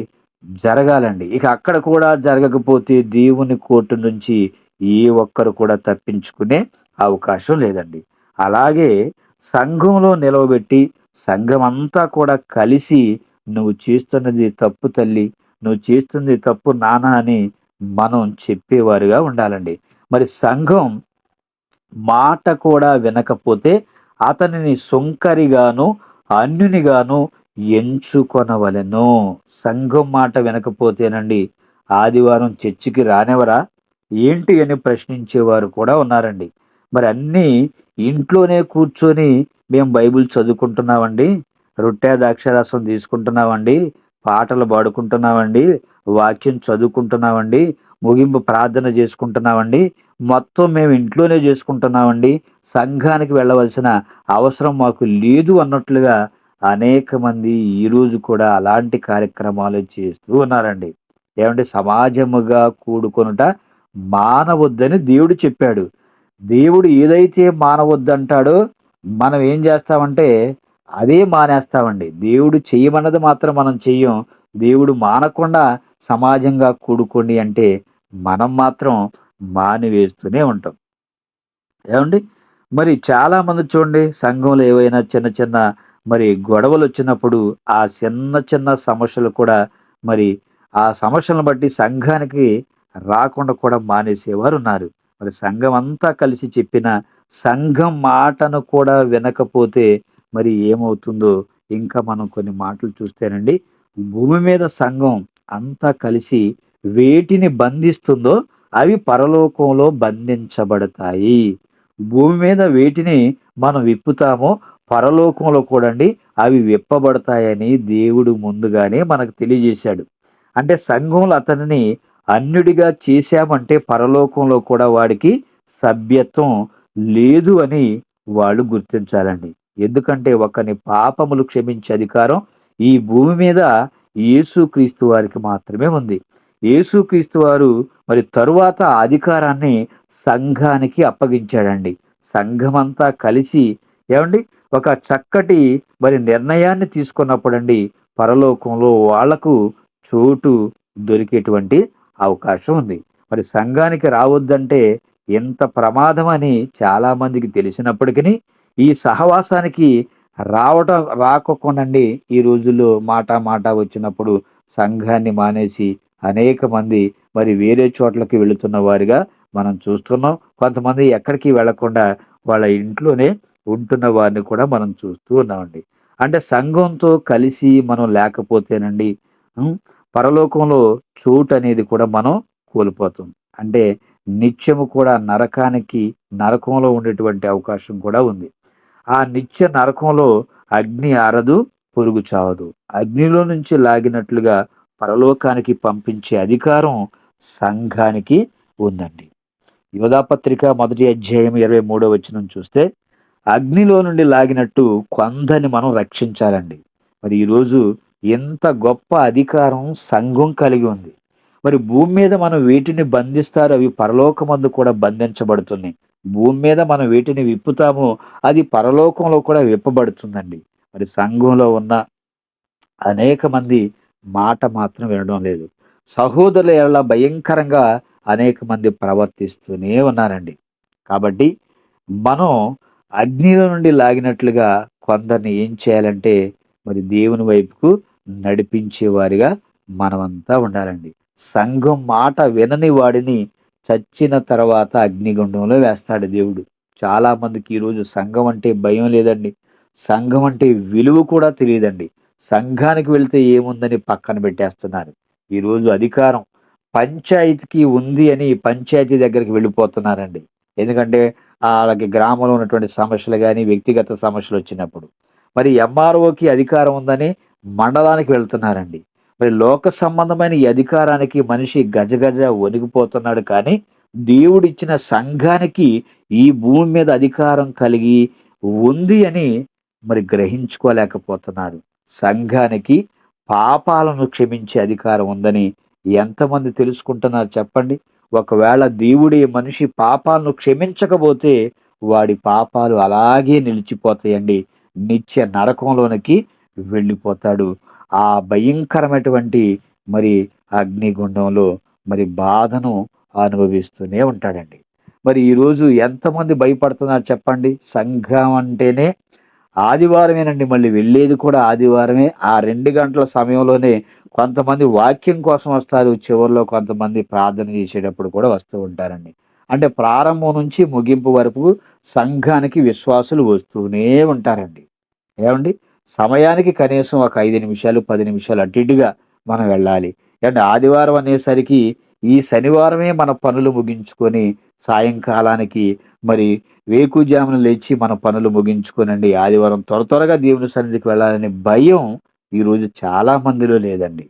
జరగాలండి. ఇక అక్కడ కూడా జరగకపోతే దేవుని కోర్టు నుంచి ఏ ఒక్కరు కూడా తప్పించుకునే అవకాశం లేదండి. అలాగే సంఘంలో నిలవబెట్టి సంఘమంతా కూడా కలిసి నువ్వు చేస్తున్నది తప్పు తల్లి, నువ్వు చేస్తుంది తప్పు నాన్న అని మనం చెప్పేవారుగా ఉండాలండి. మరి సంఘం మాట కూడా వినకపోతే అతనిని సుంకరిగాను అన్యునిగాను ఎంచుకొనవలెను. సంఘం మాట వినకపోతేనండి ఆదివారం చర్చికి రానివరా ఏంటి అని ప్రశ్నించేవారు కూడా ఉన్నారండి. మరి అన్నీ ఇంట్లోనే కూర్చొని మేము బైబిల్ చదువుకుంటున్నామండి, రొట్టె ద్రాక్షారసం తీసుకుంటున్నామండి, పాటలు పాడుకుంటున్నామండి, వాక్యం చదువుకుంటున్నామండి, ముగింపు ప్రార్థన చేసుకుంటున్నామండి, మొత్తం మేము ఇంట్లోనే చేసుకుంటున్నామండి, సంఘానికి వెళ్ళవలసిన అవసరం మాకు లేదు అన్నట్లుగా అనేక మంది ఈరోజు కూడా అలాంటి కార్యక్రమాలు చేస్తూ ఉన్నారండి. ఏమంటే సమాజముగా కూడుకొనుట మానవద్దని దేవుడు చెప్పాడు. దేవుడు ఏదైతే మానవద్దంటాడో మనం ఏం చేస్తామంటే అదే మానేస్తామండి. దేవుడు చెయ్యమన్నది మాత్రం మనం చెయ్యం. దేవుడు మానకుండా సమాజంగా కూడుకోండి అంటే మనం మాత్రం మానివేస్తూనే ఉంటాం. ఏమండి మరి చాలా మంది చూడండి సంఘంలో ఏవైనా చిన్న చిన్న మరి గొడవలు వచ్చినప్పుడు ఆ చిన్న చిన్న సమస్యలు కూడా మరి ఆ సమస్యలను బట్టి సంఘానికి రాకుండా కూడా మానేసేవారు ఉన్నారు. మరి సంఘం అంతా కలిసి చెప్పిన సంఘం మాటను కూడా వినకపోతే మరి ఏమవుతుందో ఇంకా మనం కొన్ని మాటలు చూస్తేనండి భూమి మీద సంఘం అంతా కలిసి వేటిని బంధిస్తుందో అవి పరలోకంలో బంధించబడతాయి. భూమి మీద వేటిని మనం విప్పుతామో పరలోకంలో కూడండి అవి విప్పబడతాయని దేవుడు ముందుగానే మనకు తెలియజేశాడు. అంటే సంఘంలో అతనిని అన్యుడిగా చేశామంటే పరలోకంలో కూడా వాడికి సభ్యత్వం లేదు అని వాళ్ళు గుర్తించాలండి. ఎందుకంటే ఒకని పాపములు క్షమించే అధికారం ఈ భూమి మీద యేసుక్రీస్తు వారికి మాత్రమే ఉంది. యేసుక్రీస్తు వారు మరి తరువాత ఆ అధికారాన్ని సంఘానికి అప్పగించాడండి. సంఘమంతా కలిసి ఏమండి ఒక చక్కటి మరి నిర్ణయాన్ని తీసుకున్నప్పుడండి పరలోకంలో వాళ్లకు చోటు దొరికేటువంటి అవకాశం ఉంది. మరి సంఘానికి రావద్దంటే ఎంత ప్రమాదం అని చాలా మందికి తెలిసినప్పటికీ ఈ సహవాసానికి రాకోకుండండి ఈ రోజుల్లో మాట మాట వచ్చినప్పుడు సంఘాన్ని మానేసి అనేక మంది మరి వేరే చోట్లకి వెళుతున్న వారిగా మనం చూస్తున్నాం. కొంతమంది ఎక్కడికి వెళ్లకుండా వాళ్ళ ఇంట్లోనే ఉంటున్న వారిని కూడా మనం చూస్తూ ఉన్నామండి. అంటే సంఘంతో కలిసి మనం లేకపోతేనండి పరలోకంలో చోటు అనేది కూడా మనం కోల్పోతాం. అంటే నిత్యము కూడా నరకంలో ఉండేటువంటి అవకాశం కూడా ఉంది. ఆ నిత్య నరకంలో అగ్ని ఆరదు, పురుగు చావదు. అగ్నిలో నుంచి లాగినట్లుగా పరలోకానికి పంపించే అధికారం సంఘానికి ఉందండి. యోధాపత్రిక మొదటి అధ్యాయం 23వ వచనం చూస్తే, అగ్నిలో నుండి లాగినట్టు కొందరిని మనం రక్షించాలండి. మరి ఈరోజు ఎంత గొప్ప అధికారం సంఘం కలిగి ఉంది. మరి భూమి మీద మనం వేటిని బంధిస్తారో అవి పరలోకమందు కూడా బంధించబడుతున్నాయి. భూమి మీద మనం వేటిని విప్పుతామో అది పరలోకంలో కూడా విప్పబడుతుందండి. మరి సంఘంలో ఉన్న అనేక మంది మాట మాత్రం వినడం లేదు. సహోదరుల ఎడల భయంకరంగా అనేక మంది ప్రవర్తిస్తూనే ఉన్నారండి. కాబట్టి మనం అగ్నిలో నుండి లాగినట్లుగా కొందరిని ఏం చేయాలంటే మరి దేవుని వైపుకు నడిపించేవారిగా మనమంతా ఉండాలండి. సంఘం మాట వినని వాడిని చచ్చిన తర్వాత అగ్నిగుండంలో వేస్తాడు దేవుడు. చాలా మందికి ఈరోజు సంఘం అంటే భయం లేదండి. సంఘం అంటే విలువ కూడా తెలియదండి. సంఘానికి వెళ్తే ఏముందని పక్కన పెట్టేస్తున్నారు. ఈరోజు అధికారం పంచాయతీకి ఉంది అని పంచాయతీ దగ్గరికి వెళ్ళిపోతున్నారండి. ఎందుకంటే ఆళ్ళకి గ్రామంలో ఉన్నటువంటి సమస్యలు గాని, వ్యక్తిగత సమస్యలు వచ్చినప్పుడు. మరి ఎంఆర్ఓకి అధికారం ఉందని మండలానికి వెళ్తున్నారండి. మరి లోక సంబంధమైన ఈ అధికారానికి మనిషి గజగజ వణికిపోతున్నాడు కానీ, దేవుడిచ్చిన సంఘానికి ఈ భూమి మీద అధికారం కలిగి ఉంది అని మరి గ్రహించుకోలేకపోతున్నారు. సంఘానికి పాపాలను క్షమించే అధికారం ఉందని ఎంతమంది తెలుసుకుంటున్నారు చెప్పండి? ఒకవేళ దేవుడే మనిషి పాపాలను క్షమించకపోతే వాడి పాపాలు అలాగే నిలిచిపోతాయండి. నిత్య నరకంలోనికి వెళ్ళిపోతాడు. ఆ భయంకరమైనటువంటి మరి అగ్నిగుండంలో మరి బాధను అనుభవిస్తూనే ఉంటాడండి. మరి ఈరోజు ఎంతమంది భయపడుతున్నారు చెప్పండి? సంఘం అంటేనే ఆదివారమేనండి. మళ్ళీ వెళ్ళేది కూడా ఆదివారమే. ఆ 2 గంటల సమయంలోనే కొంతమంది వాక్యం కోసం వస్తారు. చివరిలో కొంతమంది ప్రార్థన చేసేటప్పుడు కూడా వస్తూ ఉంటారండి. అంటే ప్రారంభం నుంచి ముగింపు వరకు సంఘానికి విశ్వాసులు వస్తూనే ఉంటారండి. ఏవండి? సమయానికి కనీసం ఒక 5 నిమిషాలు, 10 నిమిషాలు అటు ఇటుగా మనం వెళ్ళాలి. ఏవండి ఆదివారం అనేసరికి ఈ శనివారమే మన పనులు ముగించుకొని సాయంకాలానికి మరి వేకువజామున లేచి మన పనులు ముగించుకొనండి ఆదివారం త్వరగా దేవుని సన్నిధికి వెళ్ళాలనే భయం ఈరోజు చాలా మందిలో లేదండి.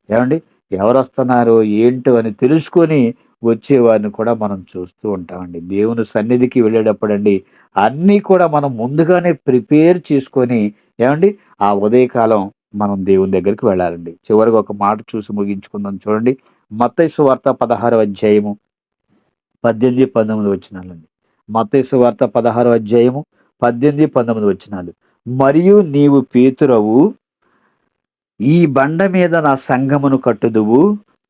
ఏవండి? ఎవరొస్తున్నారో ఏంటో అని తెలుసుకొని వచ్చేవారిని కూడా మనం చూస్తూ ఉంటామండి. దేవుని సన్నిధికి వెళ్ళేటప్పుడండి అన్నీ కూడా మనం ముందుగానే ప్రిపేర్ చేసుకొని ఏవండి ఆ ఉదయకాలం మనం దేవుని దగ్గరికి వెళ్ళాలండి. చివరగా ఒక మాట చూసి ముగించుకుందాం చూడండి. మత్తయి సువార్త 16వ అధ్యాయము 18, 19 వచనాలండి. మత్తయి సువార్త 16వ అధ్యాయము 18, 19 వచనాలు. మరియు నీవు పేతురవు, ఈ బండ మీద నా సంఘమును కట్టుదువు,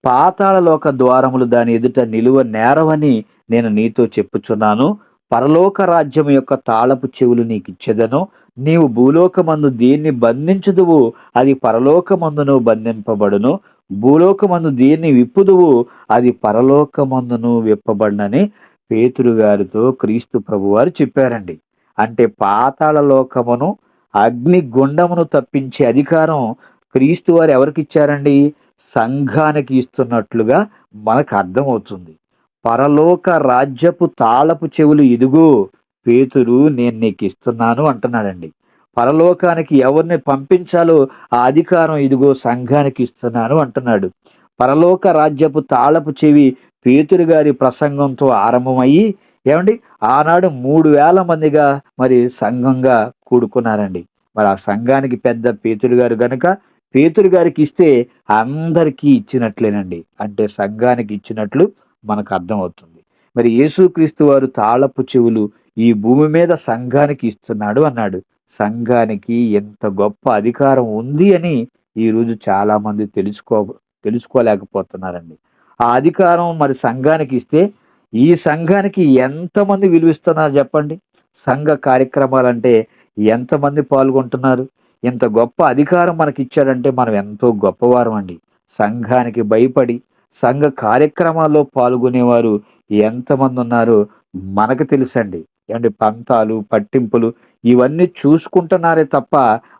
పాతాళలోక ద్వారములు దాని ఎదుట నిలువ నేరవని నేను నీతో చెప్పుచున్నాను. పరలోక రాజ్యం యొక్క తాళపు చెవులు నీకిచ్చెదను. నీవు భూలోకమందు దేన్ని బంధించుదువో అది పరలోకమందును బంధింపబడును. భూలోకమందు దేన్ని విప్పుదువో అది పరలోకమందును విప్పబడునని పేతురు గారితో క్రీస్తు ప్రభువారు చెప్పారండి. అంటే పాతాళ లోకమును అగ్ని గుండమును తప్పించే అధికారం క్రీస్తు వారు ఎవరికిచ్చారండి? సంఘానికి ఇస్తున్నట్లుగా మనకు అర్థమవుతుంది. పరలోక రాజ్యపు తాళపు చెవులు ఇదిగో పేతురు నేను నీకు ఇస్తున్నాను అంటున్నాడండి. పరలోకానికి ఎవరిని పంపించాలో ఆ అధికారం ఇదిగో సంఘానికి ఇస్తున్నాను అంటున్నాడు. పరలోక రాజ్యపు తాళపు చెవి పేతురు గారి ప్రసంగంతో ఆరంభమయ్యి ఏమండి ఆనాడు 3000 మందిగా మరి సంఘంగా కూడుకున్నారండి. మరి ఆ సంఘానికి పెద్ద పేతురు గారు గనుక పేతురు గారికి ఇస్తే అందరికీ ఇచ్చినట్లేనండి. అంటే సంఘానికి ఇచ్చినట్లు మనకు అర్థమవుతుంది. మరి యేసుక్రీస్తు వారు తాళపు చెవులు ఈ భూమి మీద సంఘానికి ఇస్తున్నాడు అన్నాడు. సంఘానికి ఎంత గొప్ప అధికారం ఉంది అని ఈరోజు చాలా మంది తెలుసుకోలేకపోతున్నారండి. ఆ అధికారం మరి సంఘానికి ఇస్తే ఈ సంఘానికి ఎంతమంది విలువిస్తున్నారు చెప్పండి? సంఘ కార్యక్రమాలంటే ఎంతమంది పాల్గొంటున్నారు? ఇంత గొప్ప అధికారం మనకిచ్చాడంటే మనం ఎంతో గొప్పవారం అండి. సంఘానికి భయపడి సంఘ కార్యక్రమాల్లో పాల్గొనేవారు ఎంతమంది ఉన్నారో మనకు తెలుసండి. ఏమండి పంతాలు, పట్టింపులు ఇవన్నీ చూసుకుంటున్నారే తప్ప,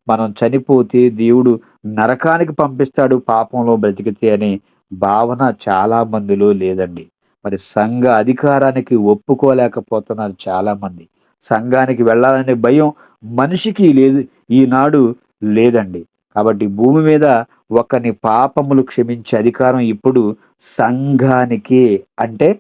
మనం చనిపోతే దేవుడు నరకానికి పంపిస్తాడు పాపంలో బ్రతికితే అనే భావన చాలా మందిలో లేదండి. మరి సంఘ అధికారానికి ఒప్పుకోలేకపోతున్నారు చాలామంది. సంఘానికి వెళ్ళాలనే భయం మనిషికి లేదు, ఈనాడు లేదండి. కాబట్టి భూమి మీద ఒకని పాపములు క్షమించే అధికారం ఇప్పుడు సంఘానికే, అంటే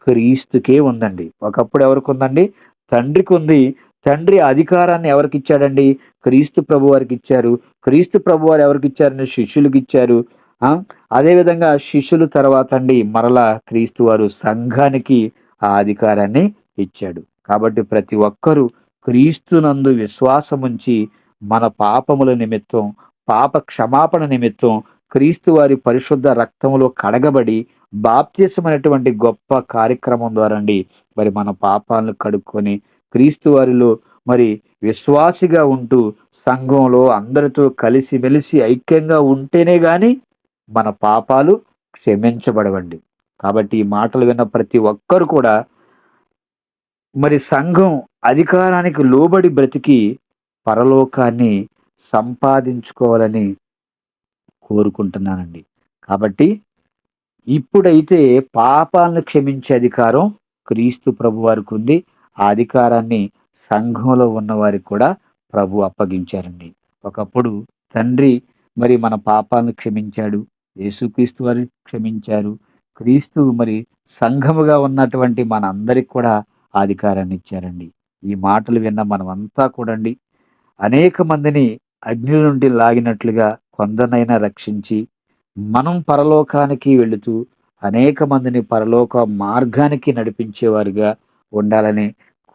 క్రీస్తుకే ఉందండి. ఒకప్పుడు ఎవరికుందండి? తండ్రికుంది. తండ్రి ఆ అధికారాన్ని ఎవరికిచ్చాడండి? క్రీస్తు ప్రభువారికిచ్చారు. క్రీస్తు ప్రభువారు ఎవరికిచ్చారండి? శిష్యులకిచ్చారు. ఆ! అదే విధంగా శిష్యులు తర్వాత అండి మరలా క్రీస్తు వారు సంఘానికి ఆ అధికారాన్ని ఇచ్చాడు. కాబట్టి ప్రతి ఒక్కరూ క్రీస్తునందు విశ్వాసముంచి మన పాపముల నిమిత్తం, పాప క్షమాపణ నిమిత్తం క్రీస్తు వారి పరిశుద్ధ రక్తములో కడగబడి బాప్తిసమైనటువంటి గొప్ప కార్యక్రమం ద్వారా అండి మరి మన పాపాలను కడుక్కొని క్రీస్తు వారిలో మరి విశ్వాసిగా ఉంటూ సంఘంలో అందరితో కలిసిమెలిసి ఐక్యంగా ఉంటేనే గాని మన పాపాలు క్షమించబడవండి. కాబట్టి ఈ మాటలు విన్న ప్రతి ఒక్కరు కూడా మరి సంఘం అధికారానికి లోబడి బ్రతికి పరలోకాన్ని సంపాదించుకోవాలని కోరుకుంటున్నానండి. కాబట్టి ఇప్పుడైతే పాపాలను క్షమించే అధికారం క్రీస్తు ప్రభువారికి ఉంది. ఆ అధికారాన్ని సంఘంలో ఉన్నవారికి కూడా ప్రభు అప్పగించారండి. ఒకప్పుడు తండ్రి మరి మన పాపాలను క్షమించాడు. యేసుక్రీస్తు వారు క్షమించారు. క్రీస్తు మరి సంఘముగా ఉన్నటువంటి మనందరికి కూడా ఆ అధికారాన్ని ఇచ్చారండి. ఈ మాటలు విన్న మనమంతా కూడండి అనేక మందిని అగ్ని నుండి లాగినట్లుగా కొందరినైనా రక్షించి మనం పరలోకానికి వెళుతూ అనేక మందిని పరలోక మార్గానికి నడిపించేవారుగా ఉండాలని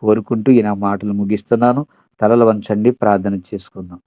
కోరుకుంటూ ఈ నా మాటలు ముగిస్తున్నాను. తలలు వంచండి, ప్రార్థన చేసుకుందాం.